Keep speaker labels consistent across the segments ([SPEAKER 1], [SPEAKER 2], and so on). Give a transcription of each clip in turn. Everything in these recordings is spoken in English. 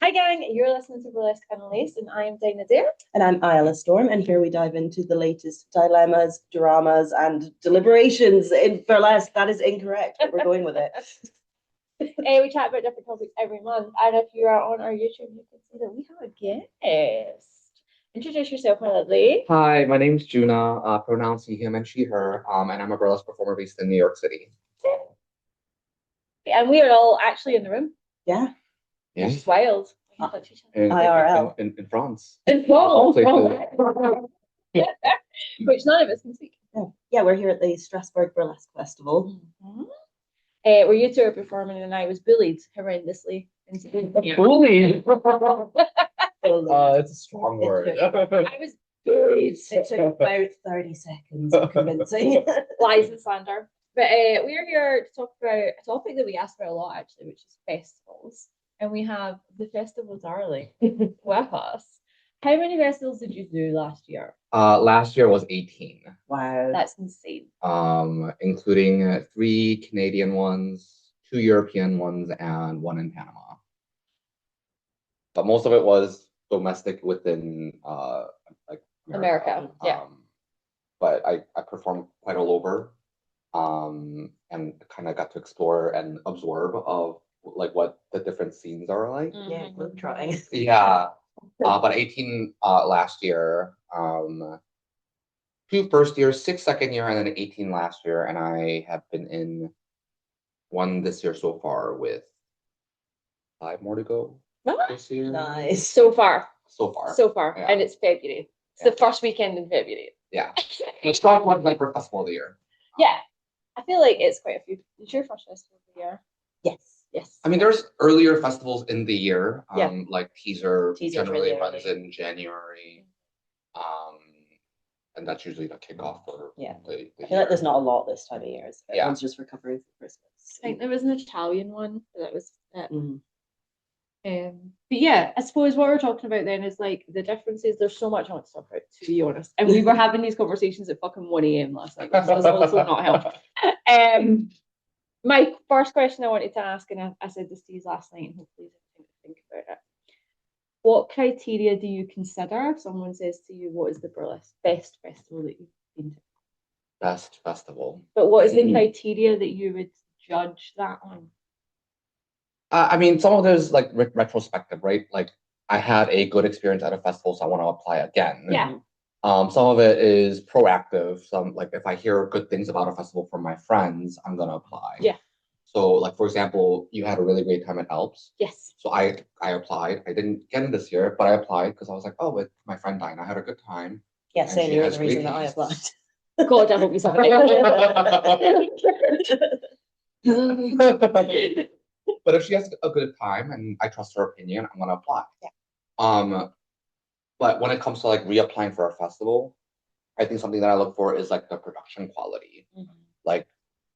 [SPEAKER 1] Hi gang, you're listening to Burlesque and Lace, and I am Dinah Dare.
[SPEAKER 2] And I'm Aya Storm, and here we dive into the latest dilemmas, dramas, and deliberations in burlesque. That is incorrect, but we're going with it.
[SPEAKER 1] We chat about different topics every month, and if you are on our YouTube, you can see that we have a guest. Introduce yourself, my lovely.
[SPEAKER 3] Hi, my name's Joona, pronouns he, him, and she, her, and I'm a burlesque performer based in New York City.
[SPEAKER 1] And we are all actually in the room.
[SPEAKER 2] Yeah.
[SPEAKER 3] Yeah.
[SPEAKER 1] Which is wild.
[SPEAKER 2] IRL.
[SPEAKER 3] In France.
[SPEAKER 1] In France. Which none of us can speak.
[SPEAKER 2] Yeah, we're here at the Strasbourg Burlesque Festival.
[SPEAKER 1] Mm-hmm. Where you two are performing, and I was bullied horrendously.
[SPEAKER 3] Bullied? It's a strong word.
[SPEAKER 1] I was bullied.
[SPEAKER 2] It took about 30 seconds of convincing.
[SPEAKER 1] Lies and slander. But we're here to talk about a topic that we ask about a lot, actually, which is festivals. And we have the festival darling with us. How many festivals did you do last year?
[SPEAKER 3] Last year was 18.
[SPEAKER 2] Wow.
[SPEAKER 1] That's insane.
[SPEAKER 3] Including 3 Canadian ones, 2 European ones, and 1 in Panama. But most of it was domestic within like
[SPEAKER 1] America. Yeah.
[SPEAKER 3] But I performed quite all over. And kind of got to explore and absorb of like what the different scenes are like.
[SPEAKER 2] Yeah, globe trotting.
[SPEAKER 3] Yeah. But 18 last year, 2 first year, 6 second year, and then 18 last year, and I have been in 1 this year so far with 5 more to go this year.
[SPEAKER 2] Nice.
[SPEAKER 1] So far.
[SPEAKER 3] Yeah.
[SPEAKER 1] And it's February. It's the first weekend in February.
[SPEAKER 3] Yeah. It's not one like for festival of the year.
[SPEAKER 1] Yeah. I feel like it's quite a few. It's your first festival of the year. Yes.
[SPEAKER 3] I mean, there's earlier festivals in the year.
[SPEAKER 1] Yeah.
[SPEAKER 3] Like Teaser generally
[SPEAKER 2] really
[SPEAKER 3] runs in January. And that's usually the kickoff for
[SPEAKER 2] the
[SPEAKER 3] I
[SPEAKER 2] feel like there's not a lot this time of year. So
[SPEAKER 3] Yeah.
[SPEAKER 2] everyone's just recovering from Christmas.
[SPEAKER 1] I think there was an Italian one that was it.
[SPEAKER 2] Mm-hmm.
[SPEAKER 1] But yeah, I suppose what we're talking about then is like the differences. There's so much I want to talk about, to be honest. And we were having these conversations at fucking 1 a.m. last night, which does also not help. My first question I wanted to ask, and I said this to you last night, and hopefully you think about it. What criteria do you consider if someone says to you, what is the burlesque best festival that you've been to?
[SPEAKER 3] Best festival.
[SPEAKER 1] But what is the criteria that you would judge that on?
[SPEAKER 3] I mean, some of those like retrospective, right? Like I had a good experience at a festival, so I want to apply again.
[SPEAKER 1] Yeah.
[SPEAKER 3] Some of it is proactive. Some like if I hear good things about a festival from my friends, I'm gonna apply.
[SPEAKER 1] Yeah.
[SPEAKER 3] So like for example, you had a really great time at Alps.
[SPEAKER 1] Yes.
[SPEAKER 3] So I applied. I didn't get in this year, but I applied because I was like, oh, with my friend Dinah, I had a good time.
[SPEAKER 2] Yeah, same. You're the reason that I applied.
[SPEAKER 1] God, I hope you saw it.
[SPEAKER 3] But if she has a good time and I trust her opinion, I'm gonna apply.
[SPEAKER 2] Yeah.
[SPEAKER 3] But when it comes to like reapplying for a festival, I think something that I look for is like the production quality.
[SPEAKER 2] Mm-hmm.
[SPEAKER 3] Like,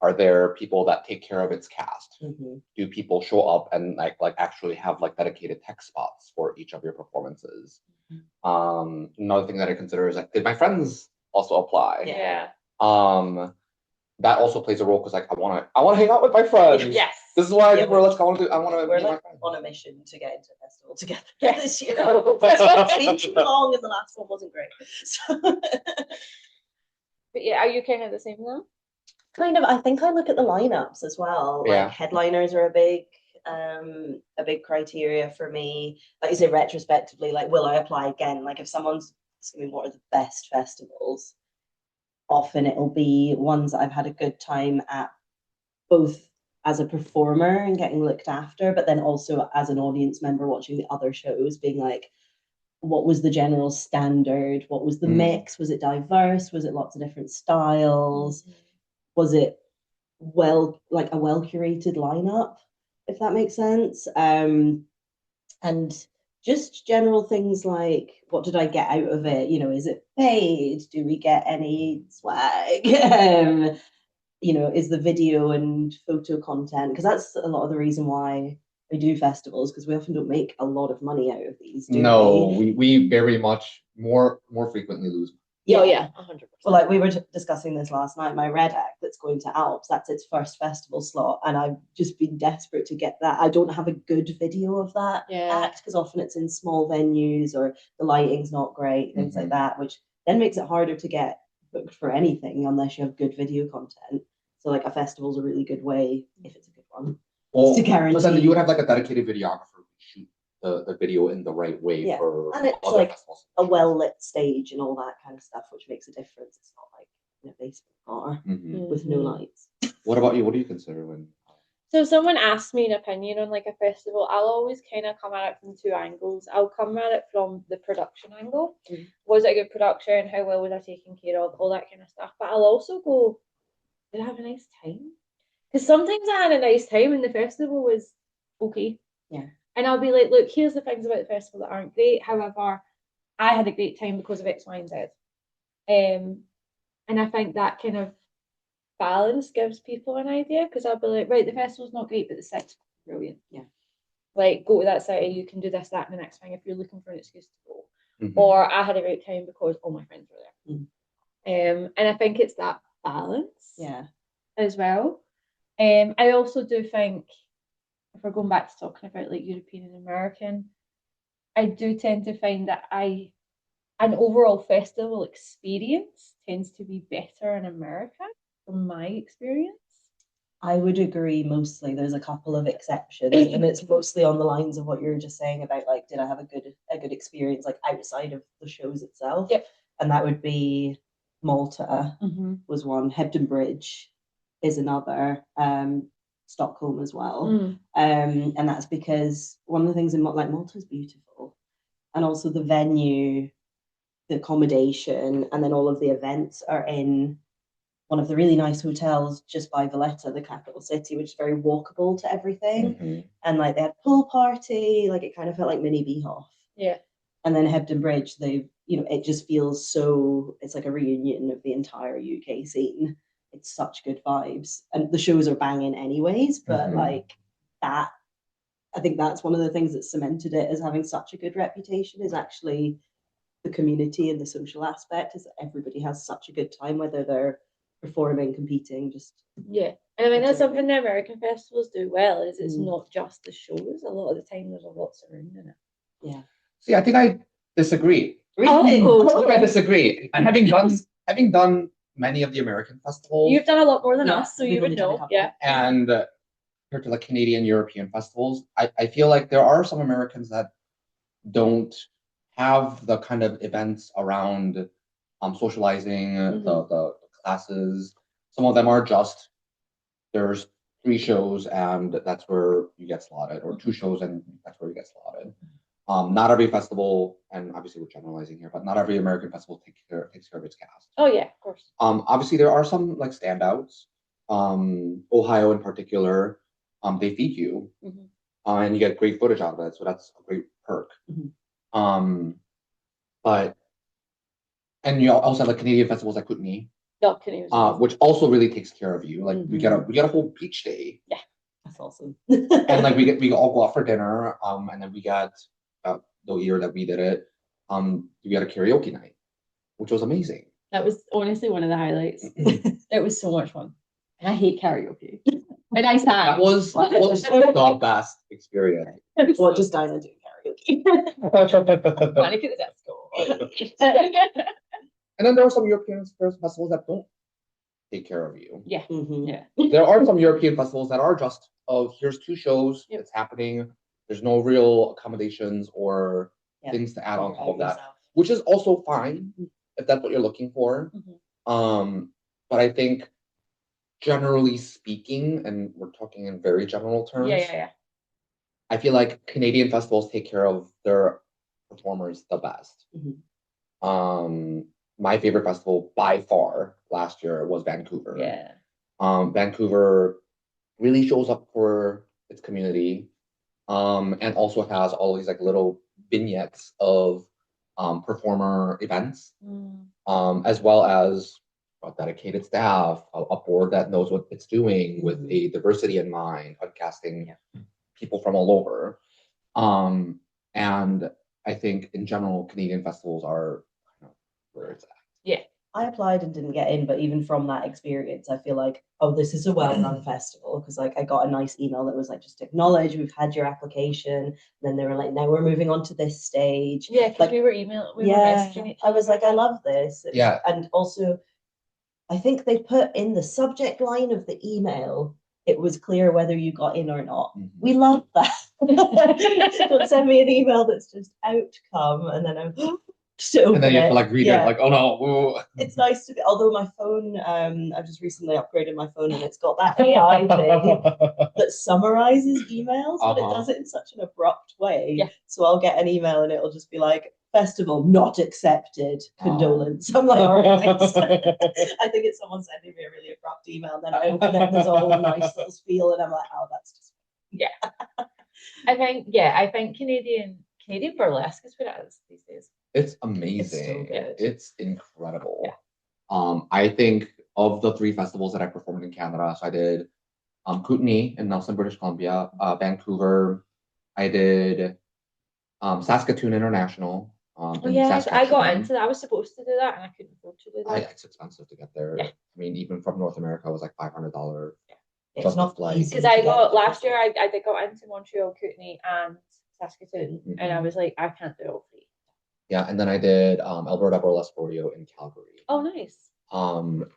[SPEAKER 3] are there people that take care of its cast?
[SPEAKER 2] Mm-hmm.
[SPEAKER 3] Do people show up and like actually have like dedicated tech spots for each of your performances? Mm-hmm. Another thing that I consider is like, did my friends also apply?
[SPEAKER 1] Yeah.
[SPEAKER 3] That also plays a role because like I want to hang out with my friends.
[SPEAKER 1] Yes.
[SPEAKER 3] This is why I think we're like
[SPEAKER 2] on a mission to get into a festival together
[SPEAKER 1] this
[SPEAKER 2] year. It's been too long and the last one wasn't great. So.
[SPEAKER 1] But yeah, are you kind of the same though?
[SPEAKER 2] Kind of. I think I look at the lineups as well.
[SPEAKER 3] Yeah.
[SPEAKER 2] Like headliners are a big criteria for me. Like you say, retrospectively, like will I apply again? Like if someone's asking me what are the best festivals, often it'll be ones that I've had a good time at, both as a performer and getting looked after, but then also as an audience member watching the other shows, being like, what was the general standard? What was the mix? Was it diverse? Was it lots of different styles? Was it a well curated lineup, if that makes sense? And just general things like, what did I get out of it? You know, is it paid? Do we get any swag? You know, is the video and photo content? Because that's a lot of the reason why we do festivals, because we often don't make a lot of money out of these, do
[SPEAKER 3] we very much more frequently lose
[SPEAKER 1] Oh yeah, 100%.
[SPEAKER 2] Well, like we were discussing this last night, my Red Act that's going to Alps, that's its first festival slot, and I've just been desperate to get that. I don't have a good video of that act because often it's in small venues or the lighting's not great, things like that, which then makes it harder to get booked for anything unless you have good video content. So like a festival's a really good way, if it's a good one, to guarantee.
[SPEAKER 3] But then you would have like a dedicated videographer who shoot the video in the right way for
[SPEAKER 2] and it's
[SPEAKER 3] other
[SPEAKER 2] like
[SPEAKER 3] festivals.
[SPEAKER 2] a well-lit stage and all that kind of stuff, which makes a difference. It's not like in a basement bar with no lights.
[SPEAKER 3] What about you? What do you consider when?
[SPEAKER 1] So if someone asks me an opinion on like a festival, I'll always kind of come at it from two angles. I'll come at it from the production angle. Was it a good production? How well was I taken care of? All that kind of stuff. But I'll also go, did I have a nice time? Because sometimes I had a nice time and the festival was okay.
[SPEAKER 2] Yeah.
[SPEAKER 1] And I'll be like, look, here's the things about the festival that aren't great. However, I had a great time because of X, Y, and Z. And I think that kind of balance gives people an idea because I'll be like, right, the festival's not great, but the set's brilliant.
[SPEAKER 2] Yeah.
[SPEAKER 1] Like, go to that city, you can do this, that, and the next thing if you're looking for an excuse to go. Or I had a great time because all my friends were there. And I think it's that balance as well. I also do think, if we're going back to talking about like European and American, I do tend to find that an overall festival experience tends to be better in America, from my experience.
[SPEAKER 2] I would agree mostly. There's a couple of exceptions, and it's mostly on the lines of what you were just saying about like, did I have a good experience like outside of the shows itself?
[SPEAKER 1] Yep.
[SPEAKER 2] And that would be Malta was one, Hebden Bridge is another, Stockholm as well. And that's because one of the things in like Malta is beautiful, and also the venue, the accommodation, and then all of the events are in one of the really nice hotels just by Valletta, the capital city, which is very walkable to everything. And like they had a pool party, like it kind of felt like mini Beehoff.
[SPEAKER 1] Yeah.
[SPEAKER 2] And then Hebden Bridge, it just feels so, it's like a reunion of the entire UK scene. It's such good vibes. And the shows are banging anyways, but like that, I think that's one of the things that cemented it as having such a good reputation is actually the community and the social aspect, is that everybody has such a good time, whether they're performing, competing, just
[SPEAKER 1] and I mean that's something the American festivals do well, is it's not just the shows. A lot of the time there's a lot surrounding it.
[SPEAKER 3] See, I think I disagree.
[SPEAKER 1] I
[SPEAKER 3] disagree. And having done many of the American festivals,
[SPEAKER 1] you've done a lot more than us, so you would know.
[SPEAKER 3] And compared to like Canadian, European festivals, I feel like there are some Americans that don't have the kind of events around socializing, the classes. Some of them are just, there's 3 shows and that's where you get slotted, or 2 shows and that's where you get slotted. Not every festival, and obviously we're generalizing here, but not every American festival takes care of its cast.
[SPEAKER 1] Oh yeah, of course.
[SPEAKER 3] Obviously there are some like standouts. Ohio in particular, they feed you, and you get great footage out of it, so that's a great perk. But and you also have like Canadian festivals like Kootenay, which also really takes care of you. Like we get a whole beach day.
[SPEAKER 1] Yeah,
[SPEAKER 2] that's awesome.
[SPEAKER 3] And like we all go out for dinner. And then we got the year that we did it, we had a karaoke night, which was amazing.
[SPEAKER 1] That was honestly one of the highlights. It was so much fun, and I hate karaoke. And I sang.
[SPEAKER 3] That was the best experience.
[SPEAKER 2] Well, just Dinah doing karaoke.
[SPEAKER 1] Panic at the disco.
[SPEAKER 3] And then there are some European festivals that don't take care of you.
[SPEAKER 1] Yeah.
[SPEAKER 3] There are some European festivals that are just, oh, here's 2 shows, it's happening. There's no real accommodations or things to add on top of that, which is also fine if that's what you're looking for. But I think generally speaking, and we're talking in very general terms, I feel like Canadian festivals take care of their performers the best. My favorite festival by far last year was Vancouver. Vancouver really shows up for its community, and also has all these like little vignettes of performer events, as well as a dedicated staff, a board that knows what it's doing with a diversity in mind, podcasting people from all over. And I think in general, Canadian festivals are kind of where it's at.
[SPEAKER 1] Yeah.
[SPEAKER 2] I applied and didn't get in, but even from that experience, I feel like, oh, this is a well-run festival because like I got a nice email that was like, just acknowledge we've had your application. And then they were like, now we're moving on to this stage.
[SPEAKER 1] Yeah, because
[SPEAKER 2] like
[SPEAKER 1] we were messaging each
[SPEAKER 2] I was
[SPEAKER 1] other.
[SPEAKER 2] like, I love this.
[SPEAKER 3] Yeah.
[SPEAKER 2] And also, I think they put in the subject line of the email, it was clear whether you got in or not. We love that. Don't send me an email that's just outcome and then I'm
[SPEAKER 3] and then you have to like read it like, oh no. Ooh.
[SPEAKER 2] It's nice to be, although my phone, I've just recently upgraded my phone and it's got that AI thing that summarizes emails, but it does it in such an abrupt way.
[SPEAKER 1] Yeah.
[SPEAKER 2] So I'll get an email and it'll just be like, festival not accepted, condolence. I'm like, all right. I think it's someone sending me a really abrupt email, and then I open it and there's a whole nice little spiel, and I'm like, oh, that's just
[SPEAKER 1] I think Canadian burlesque is what it is these days.
[SPEAKER 3] It's amazing.
[SPEAKER 2] It's so good.
[SPEAKER 3] It's incredible.
[SPEAKER 1] Yeah.
[SPEAKER 3] I think of the 3 festivals that I performed in Canada, so I did Kootenay in Nelson, British Columbia, Vancouver. I did Saskatoon International.
[SPEAKER 1] Oh yeah, I got into that. I was supposed to do that and I couldn't afford to do that.
[SPEAKER 3] It's expensive to get there.
[SPEAKER 1] Yeah.
[SPEAKER 3] I mean, even from North America, it was like $500.
[SPEAKER 2] It's not
[SPEAKER 3] like
[SPEAKER 2] easy.
[SPEAKER 1] Because I got last year, I got into Montreal, Kootenay, and Saskatoon, and I was like, I can't do all 3.
[SPEAKER 3] Yeah, and then I did Alberta Burlesque Rodeo in Calgary.
[SPEAKER 1] Oh, nice.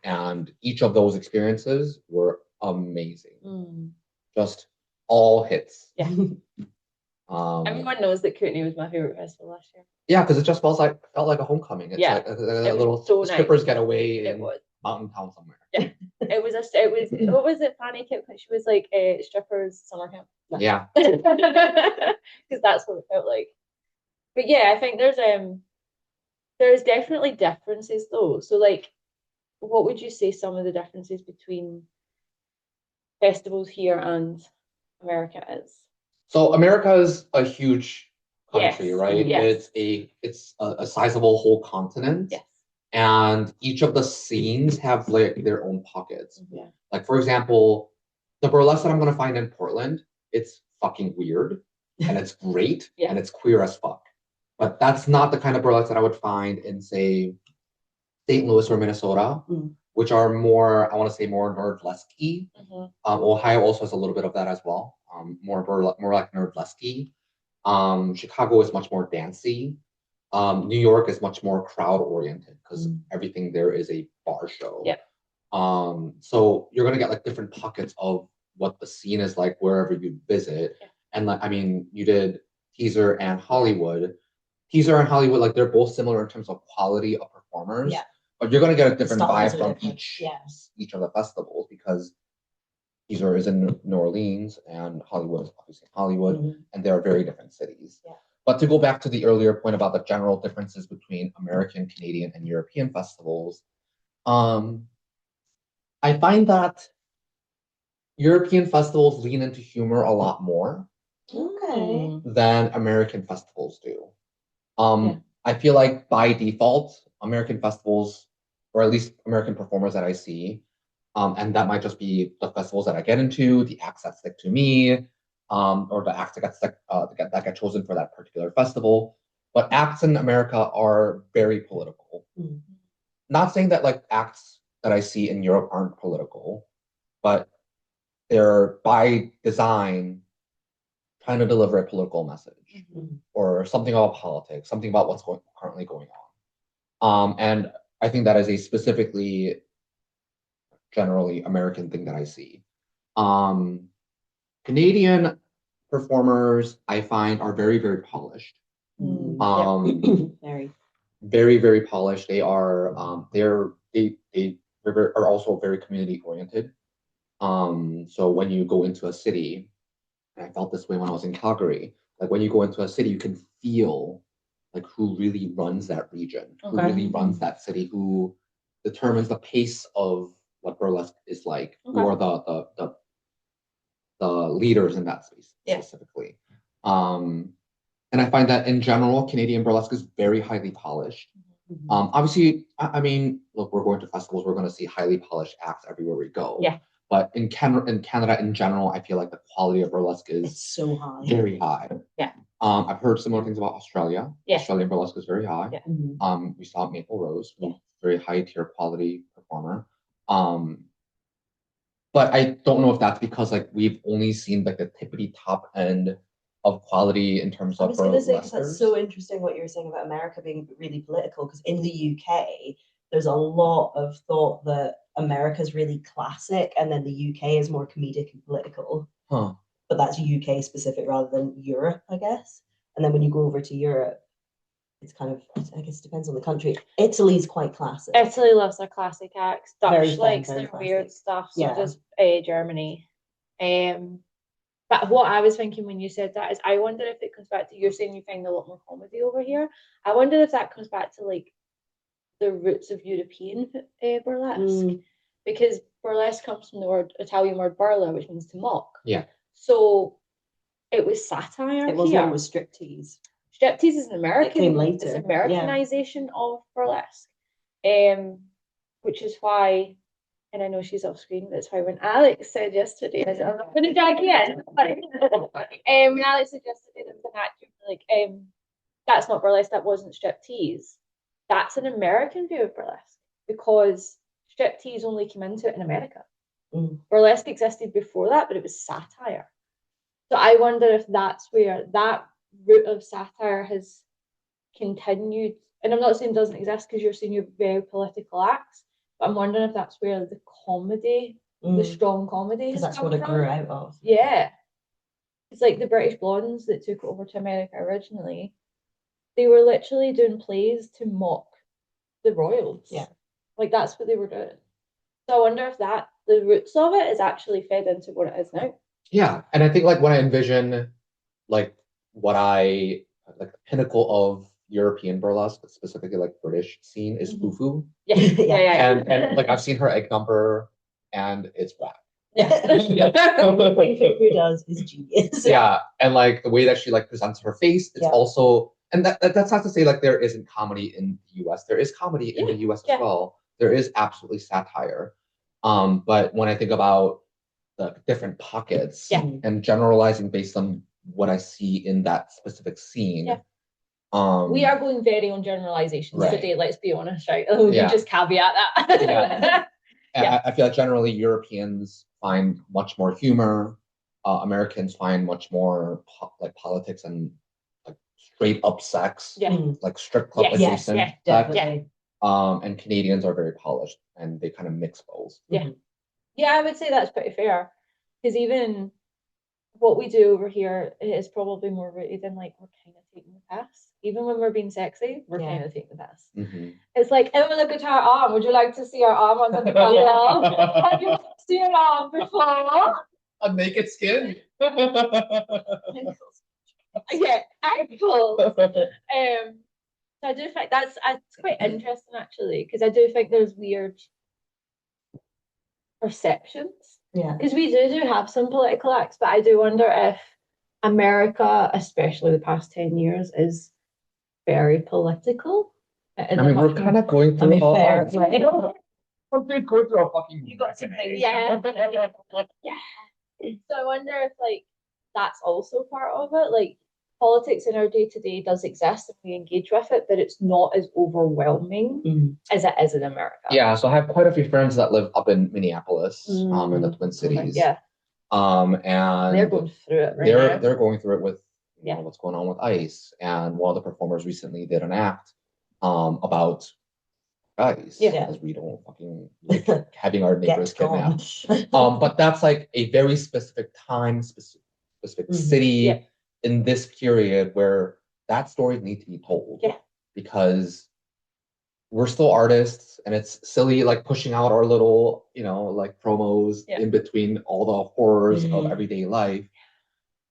[SPEAKER 3] And each of those experiences were amazing. Just all hits.
[SPEAKER 1] Yeah. Everyone knows that Kootenay was my favorite festival last year.
[SPEAKER 3] Yeah, because it just felt like a homecoming. It's like a little
[SPEAKER 1] so
[SPEAKER 3] strippers
[SPEAKER 1] nice.
[SPEAKER 3] getaway in mountain town somewhere.
[SPEAKER 1] Yeah. It was what was it Fanny kept, she was like a strippers summer camp.
[SPEAKER 3] Yeah.
[SPEAKER 1] Because that's what it felt like. But yeah, I think there's definitely differences though. So like, what would you say some of the differences between festivals here and America is?
[SPEAKER 3] So America is a huge country,
[SPEAKER 1] Yes.
[SPEAKER 3] right?
[SPEAKER 1] Yes.
[SPEAKER 3] It's a sizable whole continent.
[SPEAKER 1] Yes.
[SPEAKER 3] And each of the scenes have like their own pockets.
[SPEAKER 1] Yeah.
[SPEAKER 3] Like for example, the burlesque that I'm gonna find in Portland, it's fucking weird and it's great and it's queer as fuck. But that's not the kind of burlesque that I would find in, say, St. Louis or Minnesota, which are more, I want to say, more nerdlesque-y. Ohio also has a little bit of that as well, more like nerdlesque-y. Chicago is much more dancey. New York is much more crowd-oriented because everything there is a bar show.
[SPEAKER 1] Yeah.
[SPEAKER 3] So you're gonna get like different pockets of what the scene is like wherever you visit. Yeah. And like, I mean, you did Teaser and Hollywood. Teaser and Hollywood, like they're both similar in terms of quality of performers. Yeah. But you're gonna get a different vibe from each of the festivals because Teaser is in New Orleans and Hollywood is obviously in Hollywood, and they are very different cities. Yeah. But to go back to the earlier point about the general differences between American, Canadian, and European festivals, I find that European festivals lean into humor a lot more than American festivals do. I feel like by default, American festivals, or at least American performers that I see, and that might just be the festivals that I get into, the acts that stick to me, or the acts that get chosen for that particular festival. But acts in America are very political. Not saying that like acts that I see in Europe aren't political, but they're by design trying to deliver a political message or something about politics, something about what's currently going on. And I think that is a specifically generally American thing that I see. Canadian performers I find are very, very polished.
[SPEAKER 2] Very,
[SPEAKER 3] very, very polished. They are they are also very community oriented. So when you go into a city, and I felt this way when I was in Calgary, like when you go into a city, you can feel like who really runs that region, who really runs that city, who determines the pace of what burlesque is like, who are the leaders in that space specifically. And I find that in general, Canadian burlesque is very highly polished. Obviously, I mean, look, we're going to festivals, we're going to see highly polished acts everywhere we go. Yeah. But in Canada in general, I feel like the quality of burlesque is
[SPEAKER 2] so high,
[SPEAKER 3] very high.
[SPEAKER 1] Yeah.
[SPEAKER 3] I've heard similar things about Australia. Yeah. Australian burlesque is very high.
[SPEAKER 1] Yeah.
[SPEAKER 3] We saw Maple Rose, very very high tier quality performer. But I don't know if that's because like we've only seen like the tippity top end of quality in terms
[SPEAKER 2] I
[SPEAKER 3] of
[SPEAKER 2] was going to say, because that's
[SPEAKER 3] burlesquers.
[SPEAKER 2] so interesting what you were saying about America being really political, because in the UK, there's a lot of thought that America's really classic and then the UK is more comedic and political.
[SPEAKER 3] Huh.
[SPEAKER 2] But that's UK specific rather than Europe, I guess. And then when you go over to Europe, it's kind of, I guess it depends on the country. Italy's quite classic.
[SPEAKER 1] Italy loves their classic acts.
[SPEAKER 2] Very
[SPEAKER 1] Dutch
[SPEAKER 2] fun,
[SPEAKER 1] likes
[SPEAKER 2] very
[SPEAKER 1] their
[SPEAKER 2] classic.
[SPEAKER 1] weird stuff. So
[SPEAKER 2] Yeah.
[SPEAKER 1] does Germany. But what I was thinking when you said that is, I wonder if it comes back to, you're saying you find a lot more comedy over here. I wonder if that comes back to like the roots of European burlesque, because burlesque comes from the Italian word burla, which means to mock.
[SPEAKER 3] Yeah.
[SPEAKER 1] So it was satire.
[SPEAKER 2] It was
[SPEAKER 1] here.
[SPEAKER 2] one with striptease.
[SPEAKER 1] Striptease is an American.
[SPEAKER 2] It came later.
[SPEAKER 1] It's Americanization of burlesque, which is why. And I know she's off screen. That's why when Alex said yesterday, I said, I'm not going to drag you in. When Alex said yesterday there was an actor like, that's not burlesque, that wasn't striptease. That's an American view of burlesque because striptease only came into it in America. Burlesque existed before that, but it was satire. So I wonder if that's where that root of satire has continued. And I'm not saying it doesn't exist because you're saying you're very political acts. But I'm wondering if that's where the comedy, the strong comedy,
[SPEAKER 2] because that's what it grew out of.
[SPEAKER 1] Yeah, it's like the British Blondes that took it over to America originally. They were literally doing plays to mock the royals.
[SPEAKER 2] Yeah,
[SPEAKER 1] like that's what they were doing. So I wonder if that the roots of it is actually fed into what it is now.
[SPEAKER 3] Yeah, and I think like when I envision like what I like the pinnacle of European burlesque, specifically like British scene, is Fufu.
[SPEAKER 1] Yeah.
[SPEAKER 3] And like I've seen her egg number, and it's whack.
[SPEAKER 2] What Fufu does is genius.
[SPEAKER 3] Yeah, and like the way that she like presents her face, it's also, and that's not to say like there isn't comedy in the US. There is comedy in the US as well. There is absolutely satire. But when I think about the different pockets and generalizing based on what I see in that specific scene.
[SPEAKER 1] We are going very on generalizations today, let's be honest, right? We can just caveat that.
[SPEAKER 3] I feel like generally Europeans find much more humor. Americans find much more like politics and like straight up sex, like strip club adjacent. And Canadians are very polished and they kind of mix both.
[SPEAKER 1] Yeah, I would say that's pretty fair. Because even what we do over here is probably more rooted in like we're kind of taking the piss. Even when we're being sexy, we're kind of taking the piss. It's like, oh, look at our arm. Would you like to see our arm on the color? Have you seen your arm before?
[SPEAKER 3] A naked skin.
[SPEAKER 1] Yeah, ankles. So I do think that's quite interesting actually, because I do think there's weird perceptions. Because we do have some political acts, but I do wonder if America, especially the past 10 years, is very political.
[SPEAKER 3] I mean, we're kind of going through
[SPEAKER 2] a
[SPEAKER 3] fucking.
[SPEAKER 1] You got something, yeah. So I wonder if like that's also part of it. Like politics in our day to day does exist and we engage with it, but it's not as overwhelming as it is in America.
[SPEAKER 3] Yeah, so I have quite a few friends that live up in Minneapolis, in the Twin Cities. And
[SPEAKER 1] they're going through it right now.
[SPEAKER 3] They're going through it with you know, what's going on with ICE. And one of the performers recently did an act about ICE because we don't fucking like having our neighbors kidnapped. But that's like a very specific time, specific city in this period where that story needs to be told. Because we're still artists and it's silly like pushing out our little, you know, like promos in between all the horrors of everyday life.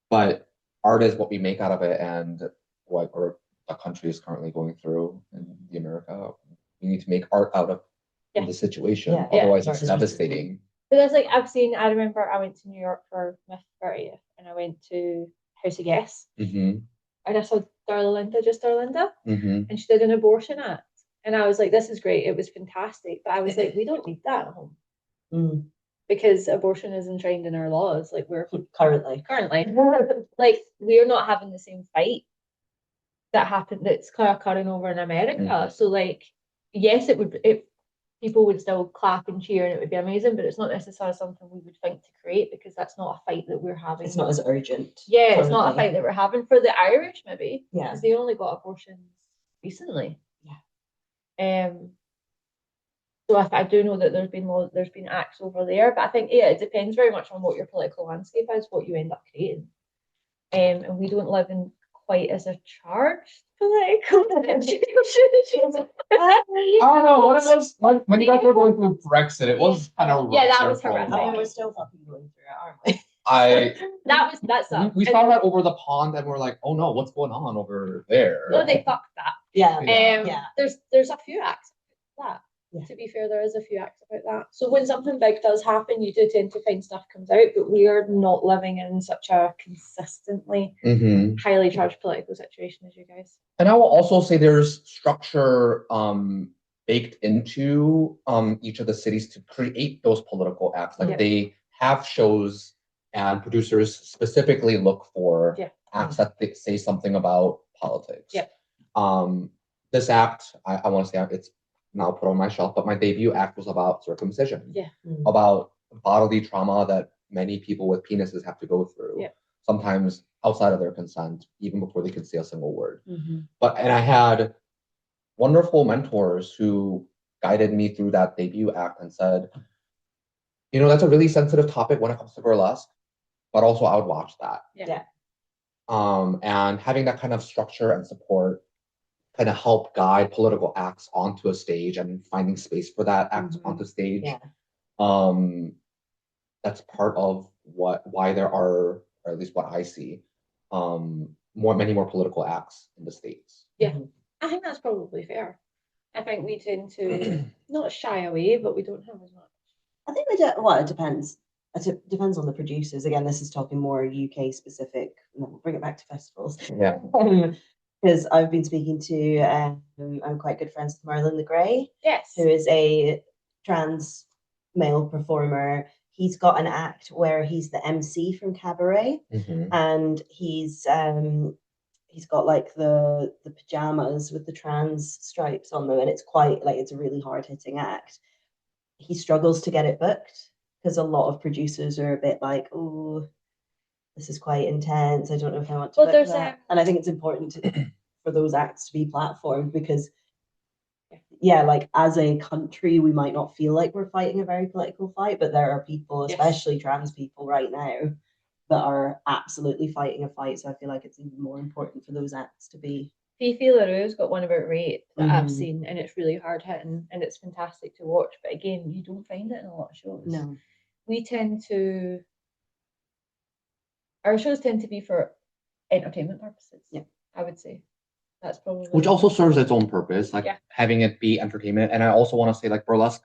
[SPEAKER 3] But art is what we make out of it, and what the country is currently going through in the America. We need to make art out of the situation. Otherwise it's devastating.
[SPEAKER 1] But that's like I remember I went to New York for my 30th and I went to House of Guess. And I saw Darlinda, and she did an abortion act. And I was like, this is great. It was fantastic. But I was like, we don't need that at home. Because abortion is enshrined in our laws. Like we're currently. Like we're not having the same fight that's occurring over in America. So like, yes, people would still clap and cheer and it would be amazing, but it's not necessarily something we would think to create because that's not a fight that we're having.
[SPEAKER 2] It's not as urgent.
[SPEAKER 1] Yeah, it's not a fight that we're having for the Irish, maybe.
[SPEAKER 2] Yeah.
[SPEAKER 1] Because they only got abortions recently.
[SPEAKER 2] Yeah.
[SPEAKER 1] So I do know that there's been acts over there, but I think it depends very much on what your political landscape is, what you end up creating. And we don't live in quite as a charged political situation.
[SPEAKER 4] I don't know. What it was when you guys were going through Brexit, it was kind of
[SPEAKER 1] Yeah, that was horrific.
[SPEAKER 2] I mean, we're still fucking going through it, aren't we?
[SPEAKER 1] That's
[SPEAKER 4] we saw that over the pond and we're like, oh no, what's going on over there?
[SPEAKER 1] No, they fucked that.
[SPEAKER 2] Yeah.
[SPEAKER 1] Yeah. There's a few acts about that.
[SPEAKER 2] Yeah.
[SPEAKER 1] To be fair, there is a few acts about that. So when something big does happen, you do tend to find stuff comes out, but we are not living in such a consistently highly charged political situation as you guys.
[SPEAKER 4] And I will also say there's structure baked into each of the cities to create those political acts. Like they have shows and producers specifically look for acts that say something about politics. This act, I want to say it's now put on my shelf, but my debut act was about circumcision. About bodily trauma that many people with penises have to go through. Sometimes outside of their consent, even before they could say a single word. And I had wonderful mentors who guided me through that debut act and said, you know, that's a really sensitive topic when it comes to burlesque, but also I would watch that. And having that kind of structure and support kind of help guide political acts onto a stage and finding space for that act onto stage. That's part of why there are, or at least what I see, many more political acts in the States.
[SPEAKER 1] I think that's probably fair. I think we tend to not shy away, but we don't have as much.
[SPEAKER 2] I think we do. Well, it depends. It depends on the producers. Again, this is talking more UK specific. And then we'll bring it back to festivals. Because I've been speaking to, I'm quite good friends with Merlin the Grey.
[SPEAKER 1] Yes.
[SPEAKER 2] Who is a trans male performer. He's got an act where he's the MC from Cabaret, and he's got like the pajamas with the trans stripes on them, and it's quite like it's a really hard hitting act. He struggles to get it booked because a lot of producers are a bit like, oh, this is quite intense. I don't know if I want to book that. And I think it's important for those acts to be platformed because, like as a country, we might not feel like we're fighting a very political fight, but there are people, especially trans people right now, that are absolutely fighting a fight. So I feel like it's even more important for those acts to be.
[SPEAKER 1] Fifi LaRue's got one about rape that I've seen, and it's really hard hitting and it's fantastic to watch. But again, you don't find it in a lot of shows.
[SPEAKER 2] No.
[SPEAKER 1] Our shows tend to be for entertainment purposes. I would say that's probably
[SPEAKER 4] which also serves its own purpose, like having it be entertainment. And I also want to say, like burlesque,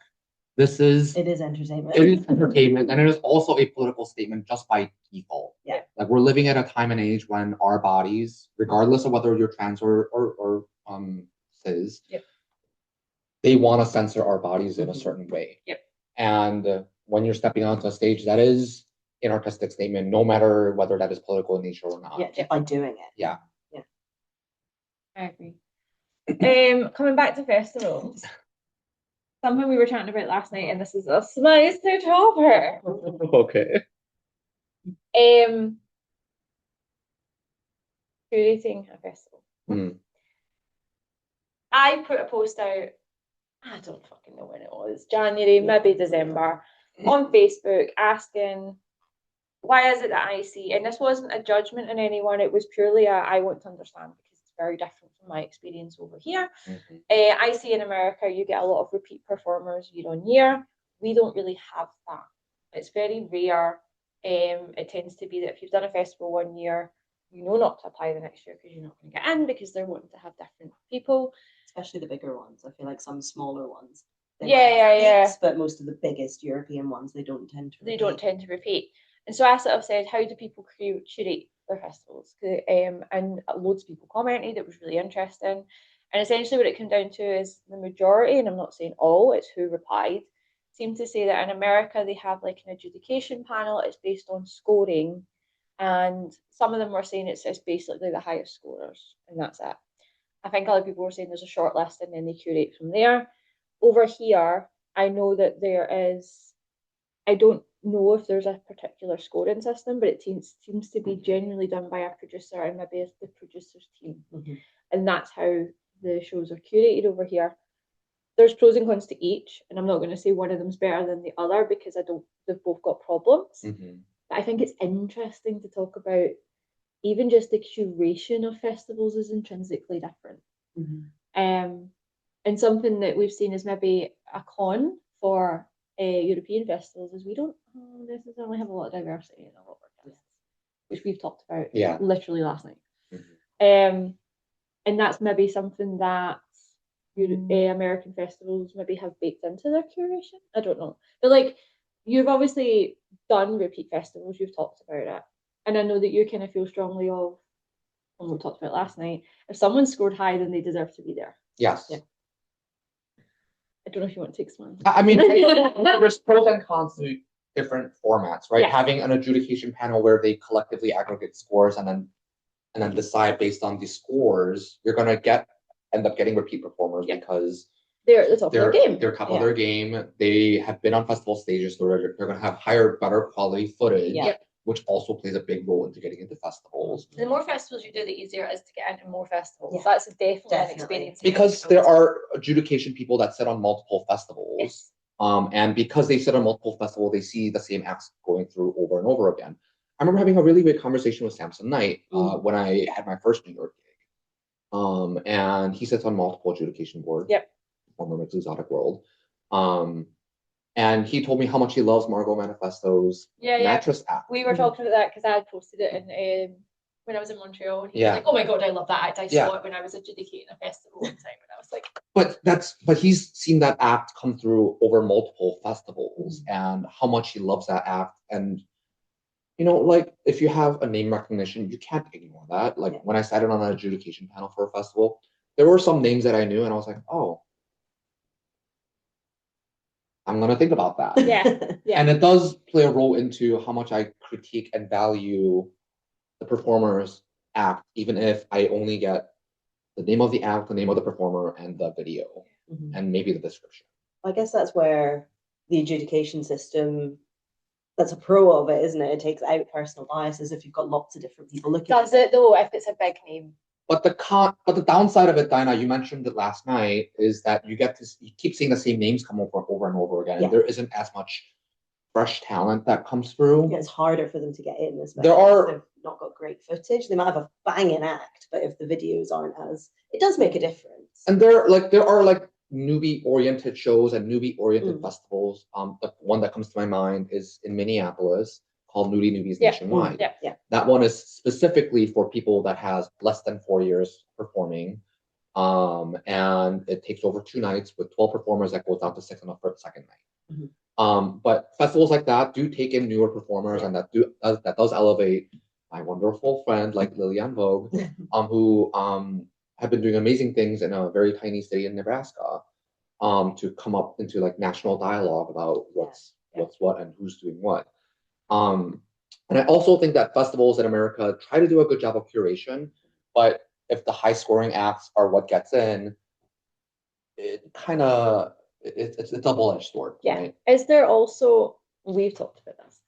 [SPEAKER 4] it is entertainment. It is entertainment, and it is also a political statement just by default. Like we're living at a time and age when our bodies, regardless of whether you're trans or cis, they want to censor our bodies in a certain way. And when you're stepping onto a stage, that is an artistic statement, no matter whether that is political in nature or not.
[SPEAKER 2] Just by doing it.
[SPEAKER 1] I agree. Coming back to festivals, something we were chatting about last night, and this is a slice to topper.
[SPEAKER 4] Okay.
[SPEAKER 1] Curating a festival. I put a post out, I don't fucking know when it was, January, maybe December, on Facebook asking, why is it that I see, and this wasn't a judgment on anyone, it was purely I want to understand because it's very different from my experience over here. I see in America you get a lot of repeat performers year on year. We don't really have that. It's very rare. It tends to be that if you've done a festival one year, you know not to apply the next year because you're not going to get in because they're wanting to have different people.
[SPEAKER 2] Especially the bigger ones. I feel like some smaller ones. But most of the biggest European ones, they don't tend to repeat.
[SPEAKER 1] And so I sort of said, how do people curate their festivals? And loads of people commented. It was really interesting. And essentially what it came down to is the majority, and I'm not saying all, it's who replied, seemed to say that in America they have like an adjudication panel. It's based on scoring. And some of them were saying it's basically the highest scorers, and that's it. I think other people were saying there's a short list and then they curate from there. over here, I know that there is, I don't know if there's a particular scoring system, but it seems to be generally done by a producer and maybe it's the producer's team. And that's how the shows are curated over here. There's pros and cons to each, and I'm not going to say one of them's better than the other because they've both got problems. But I think it's interesting to talk about even just the curation of festivals is intrinsically different. And something that we've seen is maybe a con for European festivals is we don't necessarily have a lot of diversity in a lot of our guests, which we've talked about literally last night. And that's maybe something that American festivals maybe have baked into their curation. I don't know. But like, you've obviously done repeat festivals, you've talked about it. And I know that you kind of feel strongly of, and we talked about last night, if someone scored high, then they deserve to be there.
[SPEAKER 4] Yes.
[SPEAKER 1] Yeah. I don't know if you want to explain.
[SPEAKER 4] I mean, there's pros and cons to different formats, right?
[SPEAKER 1] Yes.
[SPEAKER 4] Having an adjudication panel where they collectively aggregate scores and then decide based on the scores, you're gonna end up getting repeat performers because
[SPEAKER 1] they're at the top of their game.
[SPEAKER 4] They're top of their game. They have been on festival stages, so they're gonna have higher, better quality footage. Which also plays a big role into getting into festivals.
[SPEAKER 1] The more festivals you do, the easier it is to get into more festivals. That's definitely an experience.
[SPEAKER 4] Because there are adjudication people that sit on multiple festivals. And because they sit on multiple festivals, they see the same acts going through over and over again. I remember having a really great conversation with Samson Knight when I had my first New York gig. And he sits on multiple adjudication boards. Former Mixed Exotic World. And he told me how much he loves Margot Manifesto's mattress act.
[SPEAKER 1] We were talking about that because I had posted it in when I was in Montreal, and he was like, "Oh my god, I love that act! I saw it when I was adjudicating a festival one time," and I was like,
[SPEAKER 4] But he's seen that act come through over multiple festivals, and how much he loves that act. And like if you have a name recognition, you can't ignore that. Like when I sat in on an adjudication panel for a festival, there were some names that I knew, and I was like, "Oh, I'm gonna think about that." And it does play a role into how much I critique and value the performer's act, even if I only get the name of the act, the name of the performer, and the video, and maybe the description.
[SPEAKER 2] I guess that's where the adjudication system, that's a pro of it, isn't it? It takes out personal biases if you've got lots of different people looking.
[SPEAKER 1] Does it though, if it's a big name?
[SPEAKER 4] But the downside of it, Dinah, you mentioned it last night, is that you keep seeing the same names come over and over again. And there isn't as much fresh talent that comes through.
[SPEAKER 2] Yeah, it's harder for them to get in, especially
[SPEAKER 4] There are,
[SPEAKER 2] if they've not got great footage. They might have a banging act, but if the videos aren't it does make a difference.
[SPEAKER 4] And there are newbie-oriented shows and newbie-oriented festivals. The one that comes to my mind is in Minneapolis, called Nudie Newbies Nationwide. That one is specifically for people that has less than 4 years performing. And it takes over 2 nights with 12 performers that goes down to 6 on the second night. But festivals like that do take in newer performers, and that does elevate my wonderful friend like Lillian Vogue, who have been doing amazing things in a very tiny city in Nebraska, to come up into like national dialogue about what's what and who's doing what. And I also think that festivals in America try to do a good job of curation, but if the high scoring acts are what gets in, it's a double-edged sword. Right?
[SPEAKER 1] Is there also, we've talked about this,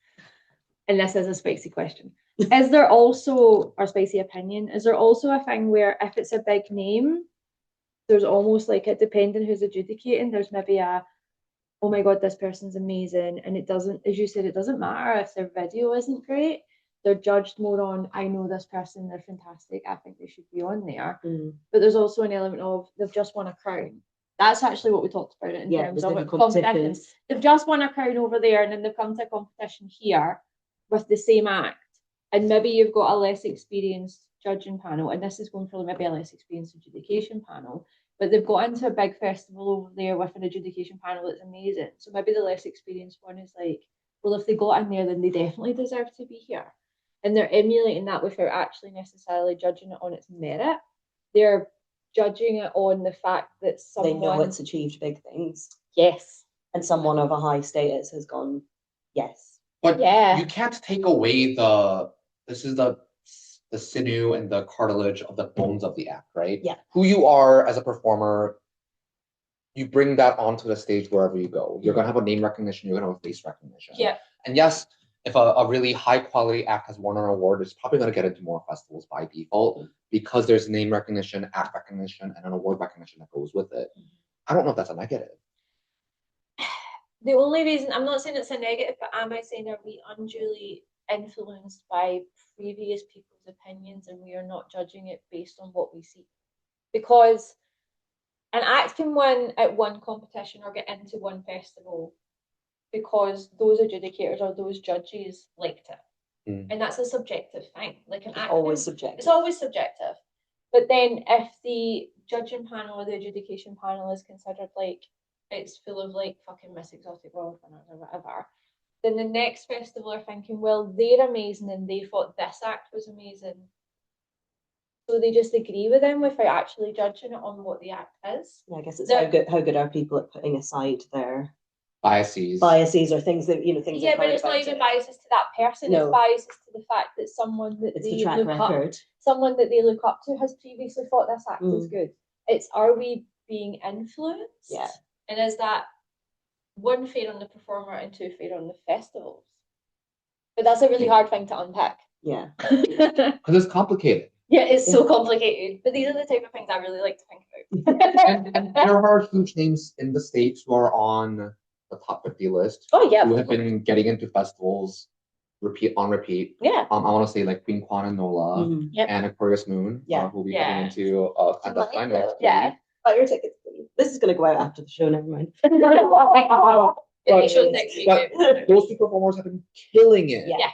[SPEAKER 1] and this is a spicy question. Is there also, or spicy opinion, is there also a thing where if it's a big name, there's almost like it, depending who's adjudicating, there's maybe oh my god, this person's amazing, and it doesn't, as you said, it doesn't matter if their video isn't great. They're judged more on, I know this person, they're fantastic, I think they should be on there. But there's also an element of they've just won a crown. That's actually what we talked about in terms of competitions. They've just won a crown over there, and then they've come to a competition here with the same act, and maybe you've got a less experienced judging panel, and this is going for maybe a less experienced adjudication panel. But they've got into a big festival over there with an adjudication panel that's amazing. So maybe the less experienced one is like, well, if they got in there, then they definitely deserve to be here. And they're emulating that without actually necessarily judging it on its merit. They're judging it on the fact that someone...
[SPEAKER 2] They know it's achieved big things.
[SPEAKER 1] Yes.
[SPEAKER 2] And someone of a high status has gone, yes.
[SPEAKER 4] But you can't take away this is the sinew and the cartilage of the bones of the act, right?
[SPEAKER 2] Yeah.
[SPEAKER 4] Who you are as a performer you bring that onto the stage wherever you go. You're gonna have a name recognition, you're gonna have a face recognition.
[SPEAKER 1] Yeah.
[SPEAKER 4] And yes, if a really high quality act has won an award, it's probably gonna get into more festivals by default because there's name recognition, act recognition, and an award recognition that goes with it. I don't know if that's a negative.
[SPEAKER 1] The only reason, I'm not saying it's a negative, but am I saying are we unduly influenced by previous people's opinions and we are not judging it based on what we see? Because an act can win at one competition or get into one festival because those adjudicators or those judges liked it. And that's a subjective thing. Like an
[SPEAKER 2] It's
[SPEAKER 1] act
[SPEAKER 2] always
[SPEAKER 1] it's
[SPEAKER 2] subjective.
[SPEAKER 1] always subjective. But then if the judging panel or the adjudication panel is considered like it's full of like fucking Miss Exotic World winners or whatever, then the next festival are thinking, well, they're amazing and they thought this act was amazing. So they just agree with them without actually judging it on what the act is.
[SPEAKER 2] Yeah, I guess it's
[SPEAKER 1] The-
[SPEAKER 2] how good are people at putting aside their
[SPEAKER 4] Biases.
[SPEAKER 2] biases or things that things.
[SPEAKER 1] Yeah,
[SPEAKER 2] they've
[SPEAKER 1] but
[SPEAKER 2] heard
[SPEAKER 1] it's not
[SPEAKER 2] about
[SPEAKER 1] even
[SPEAKER 2] it.
[SPEAKER 1] biases to that person.
[SPEAKER 2] No.
[SPEAKER 1] It's biases to the fact that someone that
[SPEAKER 2] It's the
[SPEAKER 1] they
[SPEAKER 2] track
[SPEAKER 1] look up,
[SPEAKER 2] record.
[SPEAKER 1] someone that they look up to has previously thought this act is good. It's are we being influenced?
[SPEAKER 2] Yeah.
[SPEAKER 1] And is that one fair on the performer and two fair on the festivals? But that's a really hard thing to unpack.
[SPEAKER 2] Yeah.
[SPEAKER 4] Because it's complicated.
[SPEAKER 1] Yeah, it's so complicated. But these are the type of things I really like to think about.
[SPEAKER 4] And there are huge names in the States who are on the top 50 list.
[SPEAKER 1] Oh yeah.
[SPEAKER 4] Who have been getting into festivals repeat.
[SPEAKER 1] Yeah.
[SPEAKER 4] I want to say like Queen Kwan and Nola
[SPEAKER 1] Yep.
[SPEAKER 4] and Aquarius Moon,
[SPEAKER 2] Yeah.
[SPEAKER 4] who will be
[SPEAKER 1] Yeah.
[SPEAKER 4] coming into at that time next
[SPEAKER 1] Yeah.
[SPEAKER 4] week.
[SPEAKER 2] Buy your tickets, please. This is going to go out after the show. Never mind.
[SPEAKER 1] It shows next week.
[SPEAKER 4] But those two performers have been killing it.
[SPEAKER 2] Yeah.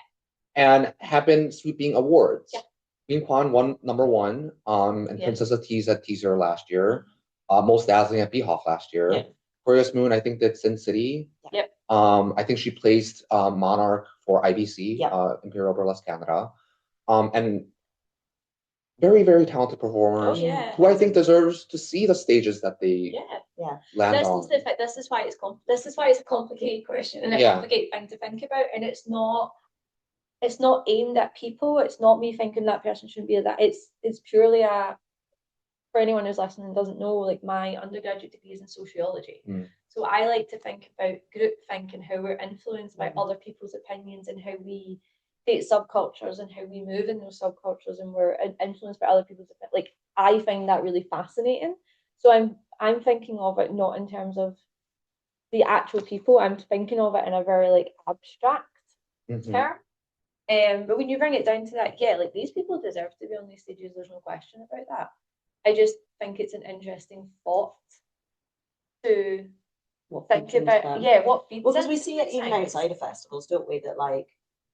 [SPEAKER 4] And have been sweeping awards.
[SPEAKER 1] Yeah.
[SPEAKER 4] Queen Kwan won #1, and
[SPEAKER 1] Yeah.
[SPEAKER 4] Princess of Tease at Teaser last year. Most Dazzling at Beehoff last year.
[SPEAKER 1] Yeah.
[SPEAKER 4] Aquarius Moon, I think that's Sin City.
[SPEAKER 1] Yep.
[SPEAKER 4] I think she placed Monarch for IBC,
[SPEAKER 2] Yeah.
[SPEAKER 4] Imperial Burlesque Canada. And very, very talented performers
[SPEAKER 1] Oh, yeah.
[SPEAKER 4] who I think deserves to see the stages that they
[SPEAKER 1] Yeah.
[SPEAKER 4] land
[SPEAKER 1] This
[SPEAKER 4] on.
[SPEAKER 1] is the this is why it's a complicated question and a
[SPEAKER 4] Yeah.
[SPEAKER 1] complicated thing to think about, and it's not aimed at people. It's not me thinking that person shouldn't be that. It's purely for anyone who's listening and doesn't know, like my undergraduate degree is in sociology. So I like to think about group think and how we're influenced by other people's opinions and how we create subcultures and how we move in those subcultures and we're influenced by other people's opinions. Like I find that really fascinating. So I'm thinking of it not in terms of the actual people. I'm thinking of it in a very like abstract term. But when you bring it down to that, yeah, like these people deserve to be on these stages. There's no question about that. I just think it's an interesting thought to think about. Yeah, what feeds.
[SPEAKER 2] Well, because we
[SPEAKER 1] into
[SPEAKER 2] see it
[SPEAKER 1] these
[SPEAKER 2] even
[SPEAKER 1] things.
[SPEAKER 2] outside of festivals, don't we? That like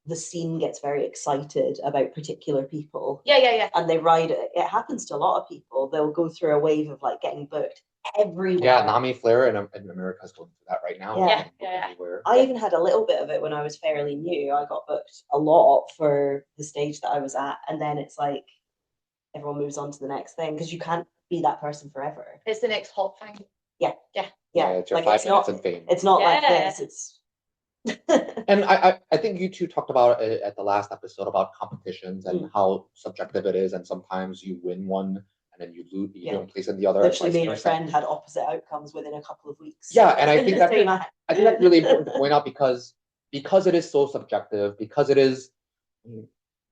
[SPEAKER 2] the scene gets very excited about particular people.
[SPEAKER 1] Yeah.
[SPEAKER 2] And they ride it. It happens to a lot of people. They'll go through a wave of like getting booked everywhere.
[SPEAKER 4] Yeah, Nami Flair in America is going through that right now.
[SPEAKER 1] Yeah.
[SPEAKER 4] Everywhere.
[SPEAKER 2] I even had a little bit of it when I was fairly new. I got booked a lot for the stage that I was at, and then it's like everyone moves on to the next thing because you can't be that person forever.
[SPEAKER 1] It's the next hot thing.
[SPEAKER 2] Yeah,
[SPEAKER 4] It's your
[SPEAKER 2] like
[SPEAKER 4] 5
[SPEAKER 2] it's
[SPEAKER 4] minutes
[SPEAKER 2] not.
[SPEAKER 4] in fame.
[SPEAKER 2] It's not like
[SPEAKER 1] Yeah.
[SPEAKER 2] this. It's.
[SPEAKER 4] And I think you two talked about it at the last episode about competitions and how subjective it is, and sometimes you win one and then you lose, you don't place in the other.
[SPEAKER 2] Literally,
[SPEAKER 4] and
[SPEAKER 2] me
[SPEAKER 4] vice
[SPEAKER 2] and a
[SPEAKER 4] versa.
[SPEAKER 2] friend had opposite outcomes within a couple of weeks.
[SPEAKER 4] Yeah, and I think
[SPEAKER 2] Same
[SPEAKER 4] that's
[SPEAKER 2] act.
[SPEAKER 4] I think that's really important to point out because it is so subjective, because it is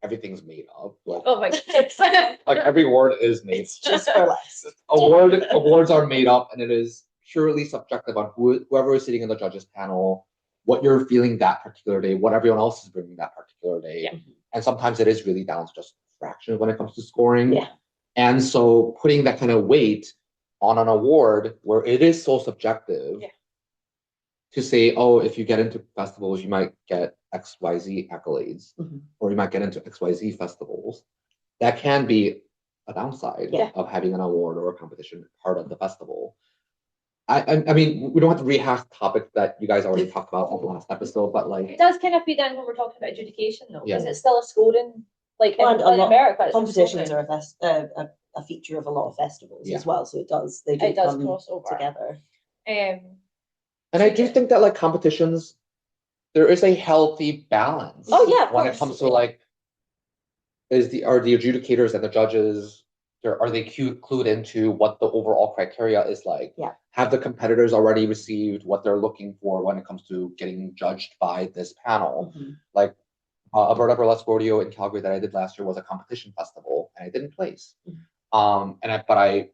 [SPEAKER 4] everything's made up. Like,
[SPEAKER 1] Oh my goodness.
[SPEAKER 4] like every word is made.
[SPEAKER 2] It's just for less.
[SPEAKER 4] Awards are made up, and it is purely subjective on whoever is sitting in the judges panel, what you're feeling that particular day, what everyone else is bringing that particular day.
[SPEAKER 1] Yeah.
[SPEAKER 4] And sometimes it is really down to just fraction when it comes to scoring.
[SPEAKER 2] Yeah.
[SPEAKER 4] And so putting that kind of weight on an award where it is so subjective to say, oh, if you get into festivals, you might get XYZ accolades, or you might get into XYZ festivals. That can be a downside of having an award or a competition part of the festival. I mean, we don't have to rehash topics that you guys already talked about on the last episode, but like
[SPEAKER 1] It does kind of feed in when we're talking about adjudication, though, because
[SPEAKER 4] Yeah.
[SPEAKER 1] it's still a scoring. Like
[SPEAKER 2] And
[SPEAKER 1] in America, it's
[SPEAKER 2] competitions
[SPEAKER 1] scoring.
[SPEAKER 2] are a feature of a lot of festivals as well. So they do
[SPEAKER 1] It does
[SPEAKER 2] come
[SPEAKER 1] cross over
[SPEAKER 2] together.
[SPEAKER 4] And I do think that like competitions, there is a healthy balance.
[SPEAKER 1] Oh, yeah, of
[SPEAKER 4] when
[SPEAKER 1] course.
[SPEAKER 4] it comes to like, are the adjudicators and the judges are they clued into what the overall criteria is like?
[SPEAKER 2] Yeah.
[SPEAKER 4] Have the competitors already received what they're looking for when it comes to getting judged by this panel?
[SPEAKER 2] Mhm.
[SPEAKER 4] Like Alberta Burlesque Rodeo in Calgary that I did last year was a competition festival, and I didn't place. But I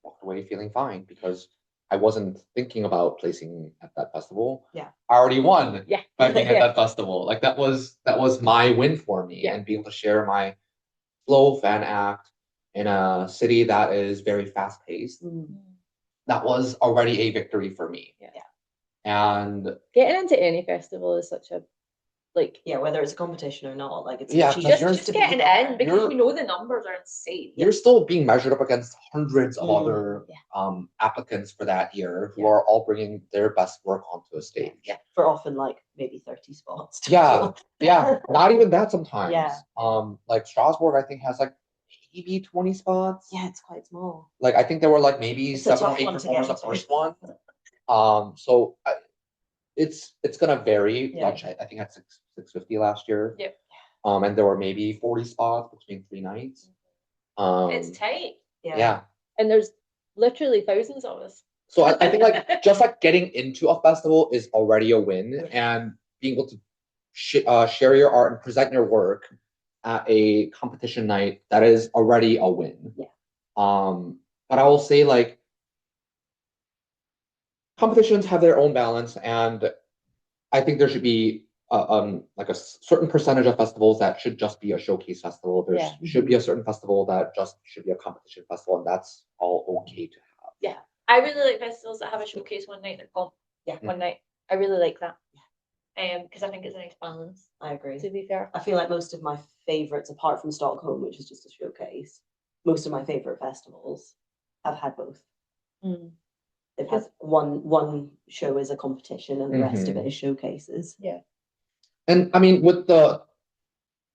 [SPEAKER 4] walked away feeling fine because I wasn't thinking about placing at that festival.
[SPEAKER 2] Yeah.
[SPEAKER 4] I already won
[SPEAKER 1] Yeah.
[SPEAKER 4] by being at
[SPEAKER 1] Yeah.
[SPEAKER 4] that festival. Like that was my win for me,
[SPEAKER 1] Yeah.
[SPEAKER 4] and being able to share my flow fan act in a city that is very fast paced. That was already a victory for me.
[SPEAKER 1] Yeah.
[SPEAKER 4] And
[SPEAKER 1] Getting into any festival is such a like
[SPEAKER 2] Yeah, whether it's a competition or not, like it's
[SPEAKER 4] Yeah,
[SPEAKER 2] much
[SPEAKER 4] because
[SPEAKER 2] easier
[SPEAKER 1] just
[SPEAKER 2] to be
[SPEAKER 1] getting
[SPEAKER 2] there.
[SPEAKER 1] in because you know the numbers are insane.
[SPEAKER 4] you're still being measured up against hundreds of
[SPEAKER 2] Mm.
[SPEAKER 4] other applicants for that year who
[SPEAKER 1] Yeah.
[SPEAKER 4] are all bringing their best work onto a stage.
[SPEAKER 2] Yeah, for often like maybe 30 spots.
[SPEAKER 4] Yeah, yeah, not even that sometimes.
[SPEAKER 2] Yeah.
[SPEAKER 4] Like Strasbourg, I think has like maybe 20 spots.
[SPEAKER 2] Yeah, it's quite small.
[SPEAKER 4] Like I think there were like maybe
[SPEAKER 2] It's a
[SPEAKER 4] 7 or
[SPEAKER 2] tough
[SPEAKER 4] 8
[SPEAKER 2] one to
[SPEAKER 4] performers the
[SPEAKER 2] get into.
[SPEAKER 4] first one. So it's gonna vary.
[SPEAKER 2] Yeah.
[SPEAKER 4] Like I think I had 650 last year.
[SPEAKER 1] Yep.
[SPEAKER 4] And there were maybe 40 spots between 3 nights.
[SPEAKER 1] It's tight.
[SPEAKER 4] Yeah.
[SPEAKER 1] And there's literally thousands of us.
[SPEAKER 4] So I think like just like getting into a festival is already a win,
[SPEAKER 2] Yeah.
[SPEAKER 4] and being able to share your art and present your work at a competition night, that is already a win.
[SPEAKER 2] Yeah.
[SPEAKER 4] But I will say like competitions have their own balance, and I think there should be like a certain percentage of festivals that should just be a showcase festival. There should be a certain festival that just should be a competition festival, and that's all okay to have.
[SPEAKER 1] Yeah. I really like festivals that have a showcase one night and a comp one night. I really like that. Because I think it's a nice balance.
[SPEAKER 2] I agree.
[SPEAKER 1] To be fair.
[SPEAKER 2] I feel like most of my favorites, apart from Stockholm, which is just a showcase, most of my favorite festivals have had both. They've had one show is a competition and the rest of it is showcases.
[SPEAKER 1] Yeah.
[SPEAKER 4] And I mean,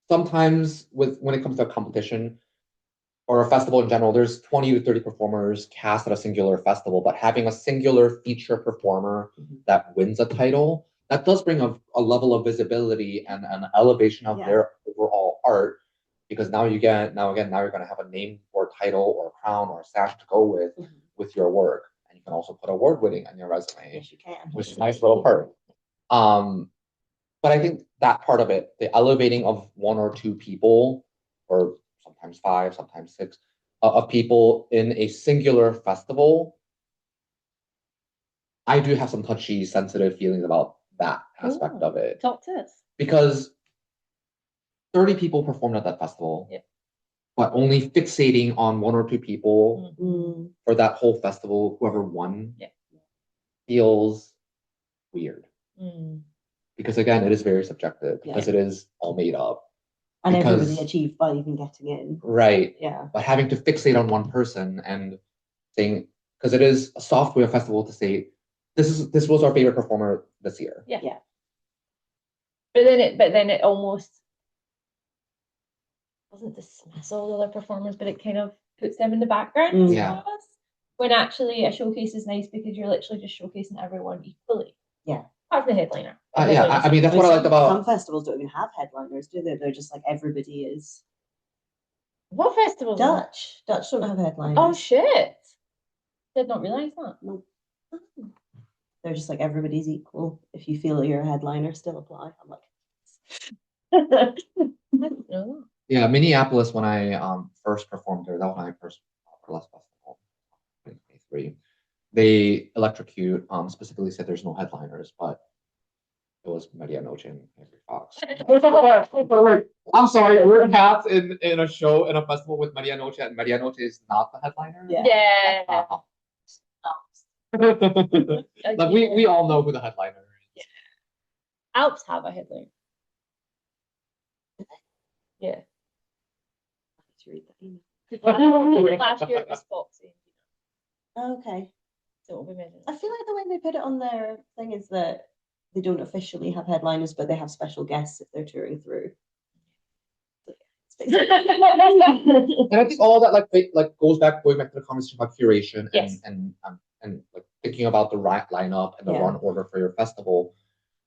[SPEAKER 4] sometimes when it comes to a competition or a festival in general, there's 20 to 30 performers cast at a singular festival, but having a singular feature performer that wins a title, that does bring a level of visibility and an elevation of their overall art, because now you're going to have a name or a title or a crown or a sash to go with your work. And you can also put award winning on your resume.
[SPEAKER 2] Yes, you can.
[SPEAKER 4] Which is a nice little perk. But I think that part of it, the elevating of 1 or 2 people, or sometimes 5, sometimes 6, of people in a singular festival, I do have some touchy, sensitive feelings about that aspect of it.
[SPEAKER 1] Talk to us.
[SPEAKER 4] Because 30 people performed at that festival, but only fixating on 1 or 2 people for that whole festival, whoever won, feels weird. Because again, it is very subjective, because it is all made up.
[SPEAKER 2] And everybody achieved by even getting in.
[SPEAKER 4] Right.
[SPEAKER 2] Yeah.
[SPEAKER 4] But having to fixate on one person and saying, because it is a software festival to say, this was our favorite performer this year.
[SPEAKER 1] Yeah. But then it almost doesn't dismiss all the other performers, but it kind of puts them in the background.
[SPEAKER 4] Yeah.
[SPEAKER 1] When actually a showcase is nice because you're literally just showcasing everyone equally.
[SPEAKER 2] Yeah.
[SPEAKER 1] Apart from the headliner.
[SPEAKER 4] I mean, that's what I liked about.
[SPEAKER 2] Some festivals don't even have headliners, do they? They're just like everybody is.
[SPEAKER 1] What festival?
[SPEAKER 2] Dutch don't have headliners.
[SPEAKER 1] Oh shit! Did not realize that.
[SPEAKER 2] No. They're just like everybody's equal. If you feel that you're a headliner, still apply. I'm like.
[SPEAKER 1] I don't know.
[SPEAKER 4] Yeah, Minneapolis, when I first performed there, that was my first burlesque festival, 2023. They electrocute specifically said there's no headliners, but it was Medianoche and Avery Fox. I'm sorry, we're cats in a show in a festival with Medianoche, and Medianoche is not the headliner.
[SPEAKER 1] Yeah.
[SPEAKER 4] Like we all know who the headliner is.
[SPEAKER 1] Alps have a headliner. Yeah. Last year it was Foxy.
[SPEAKER 2] Okay.
[SPEAKER 1] So it'll be mentioned.
[SPEAKER 2] I feel like the way they put it on their thing is that they don't officially have headliners, but they have special guests if they're touring through.
[SPEAKER 4] And I think all that like going back to the conversation about curation and like thinking about the right lineup and the run order for your festival.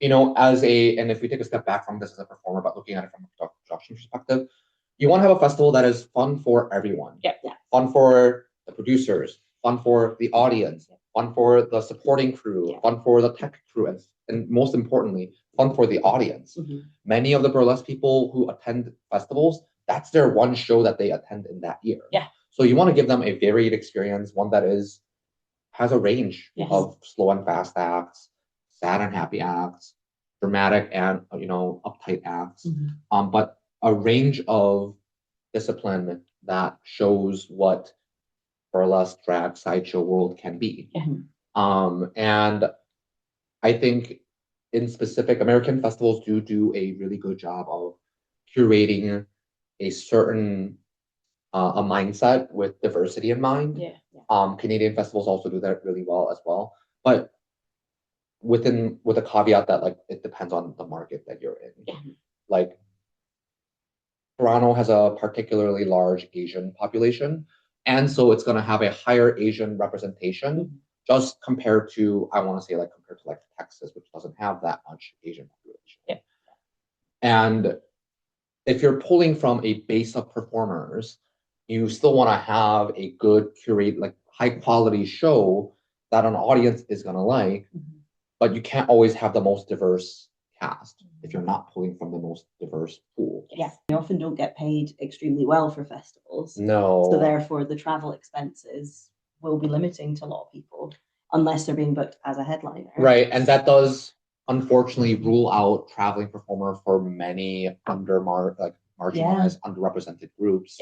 [SPEAKER 4] You know, and if we take a step back from this as a performer, but looking at it from a production perspective, you want to have a festival that is fun for everyone.
[SPEAKER 1] Yeah.
[SPEAKER 4] Fun for the producers, fun for the audience, fun for the supporting crew, fun for the tech crew, and most importantly, fun for the audience. Many of the burlesque people who attend festivals, that's their one show that they attend in that year.
[SPEAKER 1] Yeah.
[SPEAKER 4] So you want to give them a varied experience, one that has a range of slow and fast acts, sad and happy acts, dramatic and uptight acts, but a range of discipline that shows what burlesque drag sideshow world can be. And I think in specific, American festivals do a really good job of curating a certain a mindset with diversity in mind. Canadian festivals also do that really well as well, but with a caveat that like it depends on the market that you're in. Like Toronto has a particularly large Asian population, and so it's going to have a higher Asian representation just compared to, I want to say, like compared to like Texas, which doesn't have that much Asian population. And if you're pulling from a base of performers, you still want to have a good curate, like high quality show that an audience is going to like, but you can't always have the most diverse cast if you're not pulling from the most diverse pool.
[SPEAKER 2] They often don't get paid extremely well for festivals.
[SPEAKER 4] No.
[SPEAKER 2] So therefore the travel expenses will be limiting to a lot of people unless they're being booked as a headliner.
[SPEAKER 4] Right, and that does unfortunately rule out traveling performer for many marginalized, underrepresented groups.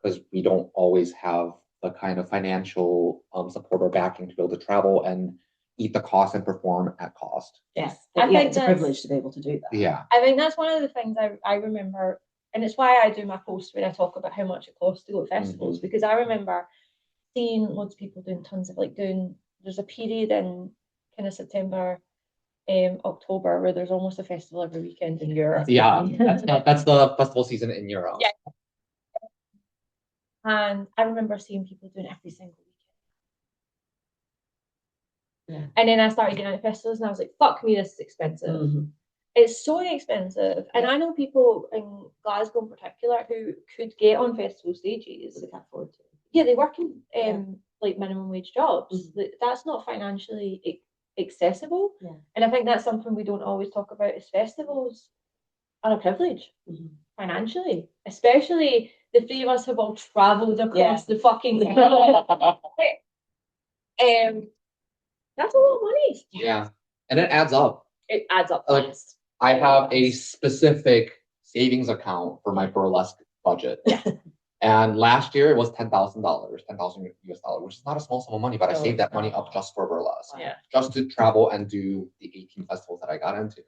[SPEAKER 4] Because we don't always have the kind of financial support or backing to be able to travel and eat the cost and perform at cost.
[SPEAKER 2] I think it's a privilege to be able to do that.
[SPEAKER 1] I think that's one of the things I remember, and it's why I do my post when I talk about how much it costs to go to festivals, because I remember seeing loads of people doing tons of there's a period in kind of September, October where there's almost a festival every weekend in Europe.
[SPEAKER 4] That's the festival season in Europe.
[SPEAKER 1] And I remember seeing people doing every single weekend. And then I started getting out festivals and I was like, fuck me, this is expensive. It's so expensive. And I know people in Glasgow in particular who could get on festival stages.
[SPEAKER 2] They can't afford to.
[SPEAKER 1] They work in like minimum wage jobs. That's not financially accessible. And I think that's something we don't always talk about is festivals are a privilege financially, especially the three of us have all traveled across the fucking world. That's a lot of money.
[SPEAKER 4] And it adds up.
[SPEAKER 1] It adds up.
[SPEAKER 4] Like I have a specific savings account for my burlesque budget. And last year it was $10,000, $10,000 US, which is not a small sum of money, but I saved that money up just for burlesque. Just to travel and do the 18 festivals that I got into.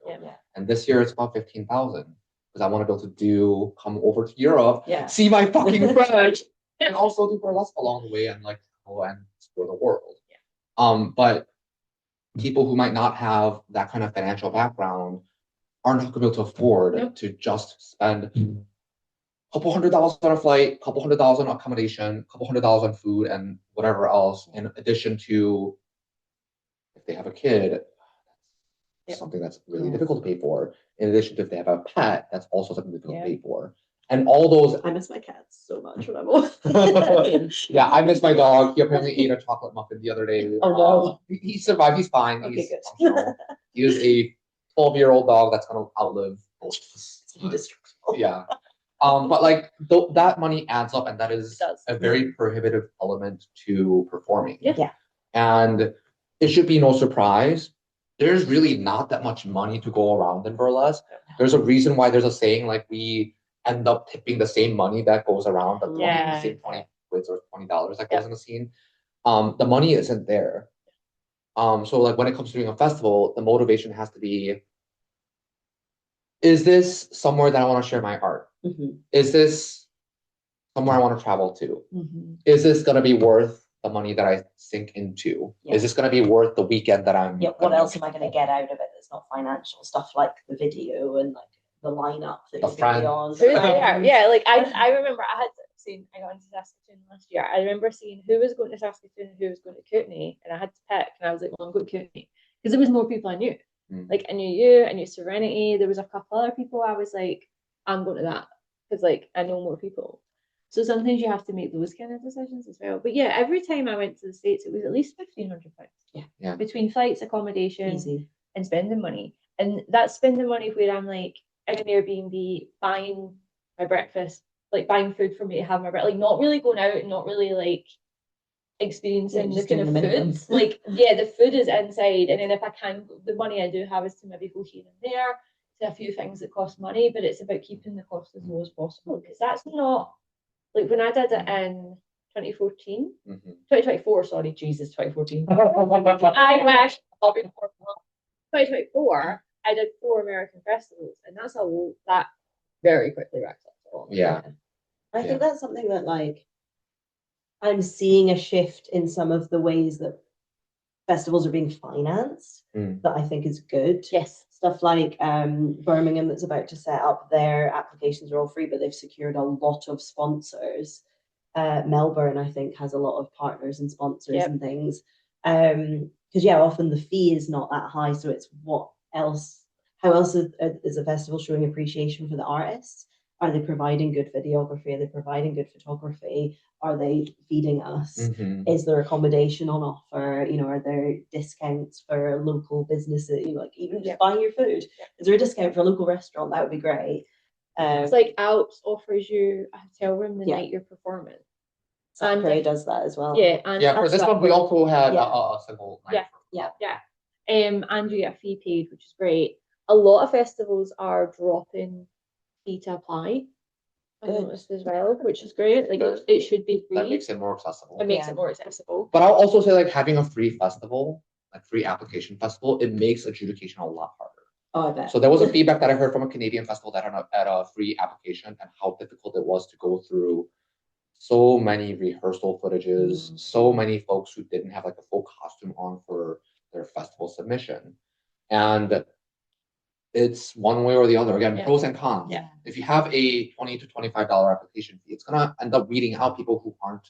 [SPEAKER 4] And this year it's about 15,000 because I want to be able to come over to Europe, see my fucking friends, and also do burlesque along the way and like go and explore the world. But people who might not have that kind of financial background are not going to be able to afford to just spend couple $100s on a flight, couple $100s on accommodation, couple $100s on food and whatever else, in addition to if they have a kid, that's something that's really difficult to pay for. In addition to if they have a pet, that's also something difficult to pay for. And all those
[SPEAKER 2] I miss my cats so much when I'm old.
[SPEAKER 4] I miss my dog. He apparently ate a chocolate muffin the other day.
[SPEAKER 2] Oh no.
[SPEAKER 4] He survived, he's fine.
[SPEAKER 2] Okay,
[SPEAKER 4] He's
[SPEAKER 2] good.
[SPEAKER 4] functional. He is a 12-year-old dog that's gonna outlive both of us.
[SPEAKER 2] Indestructible.
[SPEAKER 4] But like that money adds up, and that is a very prohibitive element to performing. And it should be no surprise. There's really not that much money to go around in burlesque. There's a reason why there's a saying like we end up tipping the same money that goes around, the same 20 quids or $20 that goes in the scene. The money isn't there. So like when it comes to doing a festival, the motivation has to be, is this somewhere that I want to share my art? Is this somewhere I want to travel to? Is this going to be worth the money that I sink into? Is this going to be worth the weekend that I'm
[SPEAKER 2] what else am I going to get out of it that's not financial? Stuff like the video and like the lineup that you're going to be on.
[SPEAKER 1] Like I remember I got into Saskatoon last year. I remember seeing who was going to Saskatoon and who was going to Kootenay, and I had to pick, and I was like, well, I'm going to Kootenay because there was more people I Like I knew you, I knew Serenity. There was a couple other people. I was like, I'm going to that because like I know more people. So sometimes you have to make those kind of decisions as well. But yeah, every time I went to the States, it was at least £1,500.
[SPEAKER 2] Yeah.
[SPEAKER 1] Between flights, accommodation,
[SPEAKER 2] Easy.
[SPEAKER 1] and spending money. And that's spending money where I'm like in an Airbnb buying my breakfast, like buying food for me to have my breakfast, like not really going out and not really like experiencing the
[SPEAKER 2] just
[SPEAKER 1] kind of
[SPEAKER 2] doing the minimum.
[SPEAKER 1] food. Like, yeah, the food is inside. And then if I can, the money I do have is to maybe go here and there to a few things that cost money, but it's about keeping the cost as low as possible because that's not like when I did it in 2014, 2024, sorry, Jesus, 2014. I wish I'll be 2024, I did 4 American festivals, and that's that very quickly racked up.
[SPEAKER 3] Yeah.
[SPEAKER 2] I think that's something that like I'm seeing a shift in some of the ways that festivals are being financed that I think is good.
[SPEAKER 1] Yes.
[SPEAKER 2] Stuff like Birmingham that's about to set up, their applications are all free, but they've secured a lot of sponsors. Melbourne, I think, has a lot of partners and sponsors and things. Because often the fee is not that high, so it's how else is a festival showing appreciation for the artists? Are they providing good videography? Are they providing good photography? Are they feeding us? Is there accommodation on offer? Are there discounts for local businesses? Like even just buying your food. Is there a discount for a local restaurant? That would be great.
[SPEAKER 1] It's like Alps offers you a hotel room the night you're performing.
[SPEAKER 2] Sacre does that as well.
[SPEAKER 1] Yeah, and
[SPEAKER 4] for this one we also had a single night.
[SPEAKER 1] And you get a fee paid, which is great. A lot of festivals are dropping fee to apply. I noticed as well, which is great. Like it should be free.
[SPEAKER 3] That makes it more accessible.
[SPEAKER 1] It makes it more accessible.
[SPEAKER 4] But I'll also say like having a free festival, like free application festival, it makes adjudication a lot harder.
[SPEAKER 2] Oh, I bet.
[SPEAKER 4] So there was a feedback that I heard from a Canadian festival that had a free application and how difficult it was to go through so many rehearsal footages, so many folks who didn't have like a full costume on for their festival submission. And it's one way or the other. Again, pros and cons.
[SPEAKER 1] Yeah.
[SPEAKER 4] If you have a $20 to $25 application fee, it's gonna end up weeding out people who aren't,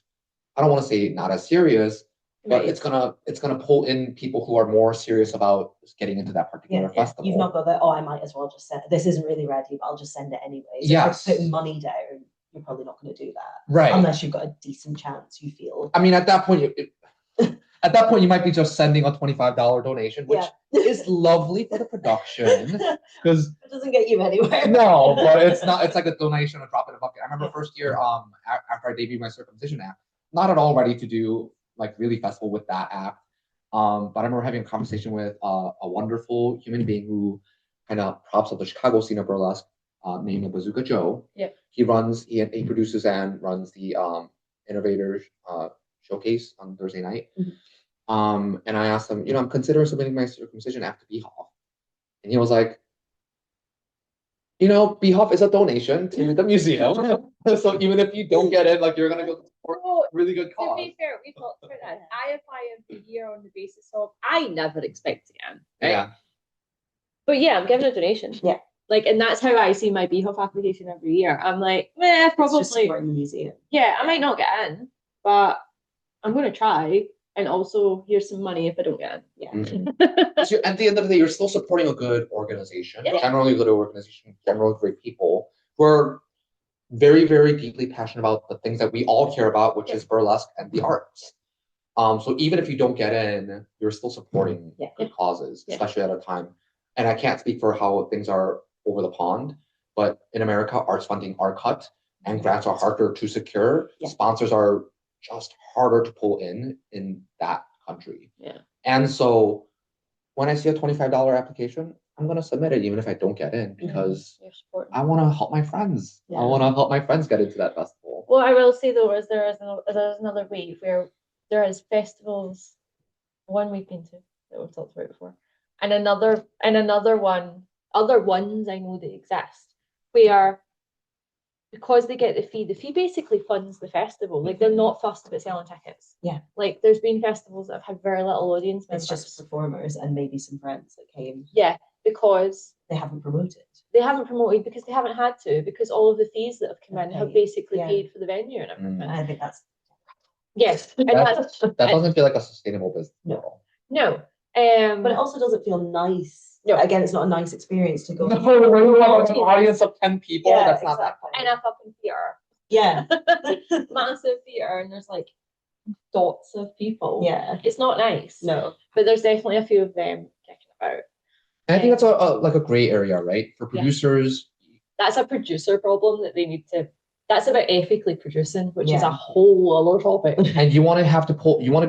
[SPEAKER 4] I don't want to say not as serious, but it's gonna pull in people who are more serious about getting into that particular festival.
[SPEAKER 2] You've not got that, I might as well just send this isn't really ready, but I'll just send it anyway. So
[SPEAKER 4] yes.
[SPEAKER 2] If you're putting money down, you're probably not going to do that.
[SPEAKER 4] Right.
[SPEAKER 2] Unless you've got a decent chance, you feel.
[SPEAKER 4] I mean, at that point, you might be just sending a $25 donation, which is lovely for the production because
[SPEAKER 2] it doesn't get you anywhere.
[SPEAKER 4] No, but it's not. It's like a donation, a drop in a bucket. I remember first year, after I debuted my circumcision act, not at all ready to do like really festival with that act. But I remember having a conversation with a wonderful human being who kind of props up the Chicago scene of burlesque, named Bazooka Joe.
[SPEAKER 1] Yeah.
[SPEAKER 4] He produces and runs the Innovators Showcase on Thursday night. And I asked him, I'm considering submitting my circumcision act to BHOF. And he was like, BHOF is a donation to the museum. So even if you don't get it, like you're gonna go support a really good cause.
[SPEAKER 1] To be fair, we talked about that. I apply every year on the basis of I never expect to get in. Right?
[SPEAKER 4] Yeah.
[SPEAKER 1] But yeah, I'm giving a donation.
[SPEAKER 2] Yeah.
[SPEAKER 1] Like, and that's how I see my BHOF application every year. I'm like, probably.
[SPEAKER 2] It's just supporting the museum.
[SPEAKER 1] Yeah, I might not get in, but I'm gonna try. And also, here's some money if I don't get in.
[SPEAKER 2] Yeah.
[SPEAKER 4] So at the end of the day, you're still supporting a good organization, generally good organization, generally great people who are very, very deeply passionate about the things that we all care about, which is burlesque and the arts. So even if you don't get in, you're still supporting good causes, especially at a time. And I can't speak for how things are over the pond, but in America, arts funding are cut and grants are harder to secure. Sponsors are just harder to pull in that country.
[SPEAKER 1] Yeah.
[SPEAKER 4] And so when I see a $25 application, I'm going to submit it even if I don't get in because I want to help my friends. I want to help my friends get into that festival.
[SPEAKER 1] Well, I will say though, there is another way where there is festivals, one we've been to that we've talked about before, and other ones I know that exist where because they get the fee basically funds the festival. Like they're not fussed about selling tickets.
[SPEAKER 2] Yeah.
[SPEAKER 1] Like there's been festivals that have had very little audience members.
[SPEAKER 2] It's just performers and maybe some friends that came.
[SPEAKER 1] Yeah, because
[SPEAKER 2] they haven't promoted.
[SPEAKER 1] They haven't promoted because they haven't had to, because all of the fees that have come in have basically paid for the venue and everything.
[SPEAKER 2] I think that's
[SPEAKER 4] that doesn't feel like a sustainable business model.
[SPEAKER 1] No.
[SPEAKER 2] But it also doesn't feel nice
[SPEAKER 1] No.
[SPEAKER 2] Again, it's not a nice experience to go.
[SPEAKER 4] No, when you have an audience of 10 people,
[SPEAKER 2] Yeah,
[SPEAKER 4] that's not that
[SPEAKER 2] exactly.
[SPEAKER 1] In a fucking theater.
[SPEAKER 2] Yeah,
[SPEAKER 1] Massive theater, and there's like dots of people.
[SPEAKER 2] yeah.
[SPEAKER 1] It's not nice.
[SPEAKER 2] No.
[SPEAKER 1] But there's definitely a few of them kicking about.
[SPEAKER 4] And I think that's like a gray area, right? For producers.
[SPEAKER 1] That's a producer problem that they need to. That's about ethically producing, which is
[SPEAKER 2] Yeah.
[SPEAKER 1] a whole other topic.
[SPEAKER 4] And you want to be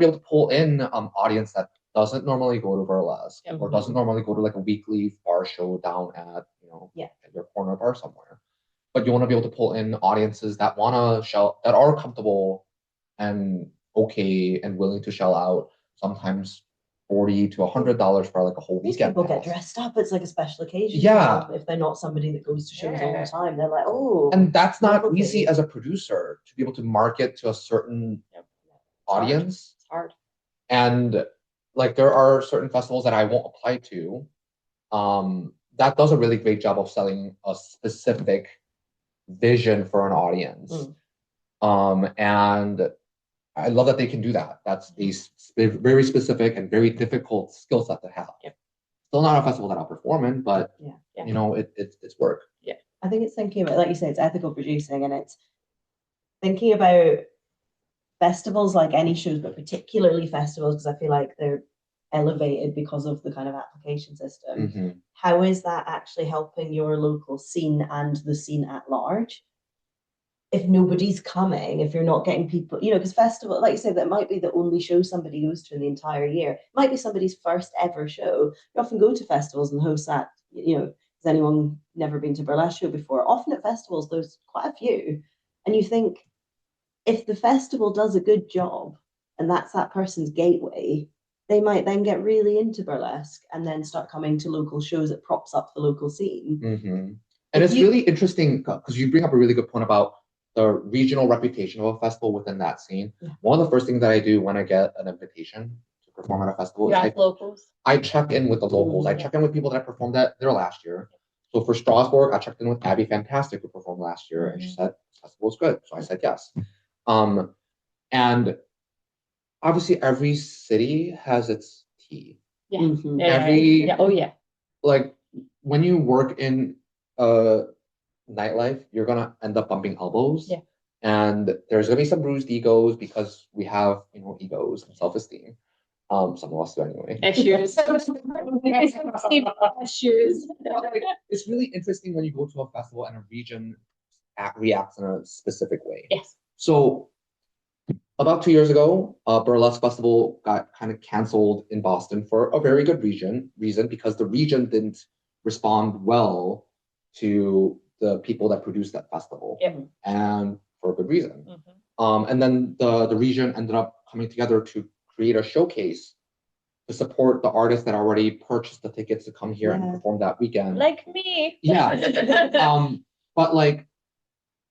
[SPEAKER 4] able to pull in audience that doesn't normally go to burlesque or doesn't normally go to like a weekly bar show down at at your corner bar somewhere. But you want to be able to pull in audiences that that are comfortable and okay and willing to shell out sometimes $40 to $100 for like a whole
[SPEAKER 2] These
[SPEAKER 4] weekend
[SPEAKER 2] people get
[SPEAKER 4] pass.
[SPEAKER 2] dressed up. It's like a special occasion.
[SPEAKER 4] Yeah.
[SPEAKER 2] If they're not somebody that goes to shows all
[SPEAKER 1] Yeah.
[SPEAKER 2] the time, they're like, oh.
[SPEAKER 4] And that's not
[SPEAKER 2] novelty.
[SPEAKER 4] easy as a producer to be able to market to a certain audience.
[SPEAKER 1] It's hard.
[SPEAKER 4] And like there are certain festivals that I won't apply to that does a really great job of selling a specific vision for an audience. And I love that they can do that. That's a very specific and very difficult skill set to have.
[SPEAKER 1] Yep.
[SPEAKER 4] Still not a festival that I'll perform in, but
[SPEAKER 1] Yeah.
[SPEAKER 4] it's work.
[SPEAKER 1] Yeah.
[SPEAKER 2] I think it's thinking about, like you say, it's ethical producing, and it's thinking about festivals like any shows, but particularly festivals, because I feel like they're elevated because of the kind of application system.
[SPEAKER 4] Mm-hmm.
[SPEAKER 2] How is that actually helping your local scene and the scene at large? If nobody's coming, if you're not getting people, because festival, like you said, that might be the only show somebody goes to in the entire year. It might be somebody's first ever show. You often go to festivals and host that, has anyone never been to a burlesque show before? Often at festivals, there's quite a few. And you think, if the festival does a good job and that's that person's gateway, they might then get really into burlesque and then start coming to local shows that props up the local scene.
[SPEAKER 4] Mm-hmm. And it's really interesting because you bring up a really good point about the regional reputation of a festival within that scene.
[SPEAKER 2] Yeah.
[SPEAKER 4] One of the first things that I do when I get an invitation to perform at a festival is I check in with the locals. I check in with people that I performed at there last year. So for Strasbourg, I checked in with Abby Fantastic, who performed last year, and she said the festival was good. So I said yes. And obviously every city has its tea.
[SPEAKER 1] Yeah.
[SPEAKER 2] Mm-hmm.
[SPEAKER 4] Like when you work in nightlife, you're gonna end up bumping elbows.
[SPEAKER 1] Yeah.
[SPEAKER 4] And there's gonna be some bruised egos because we have, egos and self-esteem. Some of us do anyway.
[SPEAKER 1] Issues. Issues.
[SPEAKER 4] It's really interesting when you go to a festival and a region reacts in a specific way.
[SPEAKER 1] Yes.
[SPEAKER 4] So about 2 years ago, a burlesque festival got kind of canceled in Boston for a very good reason because the region didn't respond well to the people that produced that festival.
[SPEAKER 1] Yep.
[SPEAKER 4] And for a good reason.
[SPEAKER 1] Mm-hmm.
[SPEAKER 4] And then the region ended up coming together to create a showcase to support the artists that already purchased the tickets to come here and perform that weekend.
[SPEAKER 1] Like me.
[SPEAKER 4] Yeah. But like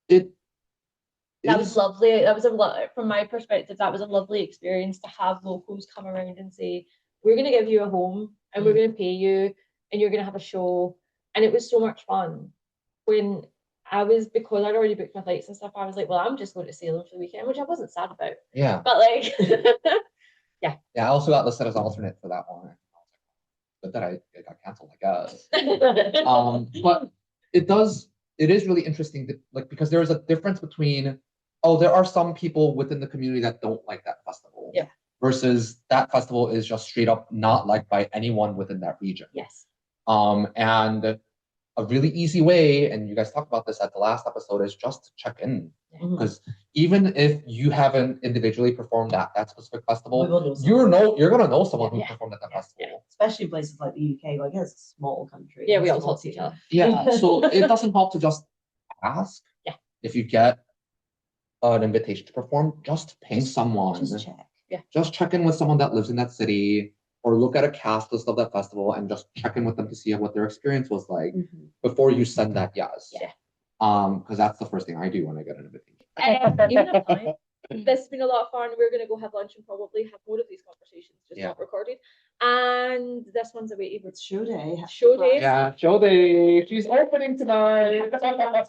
[SPEAKER 1] that was lovely. That was from my perspective, that was a lovely experience to have locals come around and say, we're going to give you a home and we're going to pay you and you're going to have a show. And it was so much fun. When because I'd already booked my flights and stuff, I was like, well, I'm just going to Salem for the weekend, which I wasn't sad about.
[SPEAKER 4] Yeah.
[SPEAKER 1] But like,
[SPEAKER 4] yeah. I also got listed as alternate for that one. But then it got canceled, I guess. But it is really interesting that, because there is a difference between, there are some people within the community that don't like that festival.
[SPEAKER 1] Yeah.
[SPEAKER 4] Versus that festival is just straight up not liked by anyone within that region.
[SPEAKER 1] Yes.
[SPEAKER 4] And a really easy way, and you guys talked about this at the last episode, is just to check in. Because even if you haven't individually performed at that specific festival, you're gonna know someone who performed at that festival.
[SPEAKER 2] Yeah. Especially places like the UK, like it's a small country.
[SPEAKER 1] Yeah, we all talk to each other.
[SPEAKER 4] Yeah, so it doesn't help to just ask.
[SPEAKER 1] Yeah.
[SPEAKER 4] If you get an invitation to perform, just ping someone.
[SPEAKER 2] Just check.
[SPEAKER 1] Yeah.
[SPEAKER 4] Just check in with someone that lives in that city, or look at a cast list of that festival and just check in with them to see what their experience was like before you send that yes.
[SPEAKER 1] Yeah.
[SPEAKER 4] Because that's the first thing I do when I get an invitation.
[SPEAKER 1] Even applying. This has been a lot of fun. We're going to go have lunch and probably have more of these conversations, just not recorded. And this one's awaited.
[SPEAKER 2] It's show day.
[SPEAKER 1] Show day.
[SPEAKER 4] Yeah, show day. She's opening tonight.
[SPEAKER 1] But
[SPEAKER 4] I cannot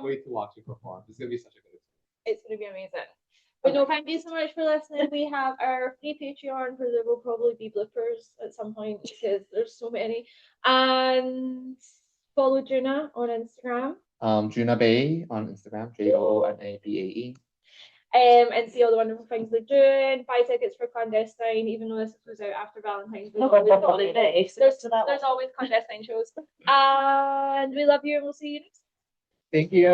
[SPEAKER 4] wait to watch you perform. It's gonna be such a good experience.
[SPEAKER 1] It's going to be amazing. But no, thank you so much for listening. We have our free Patreon where there will probably be bloopers at some point because there's so many. And follow Joona on Instagram.
[SPEAKER 4] Joona Bae on Instagram, JOONABAE.
[SPEAKER 1] And see all the wonderful things they're doing. Buy tickets for Clandestine, even though this goes out after Valentine's.
[SPEAKER 2] No, but
[SPEAKER 1] There's always Clandestine shows. And we love you and we'll see you next time.
[SPEAKER 4] Thank you.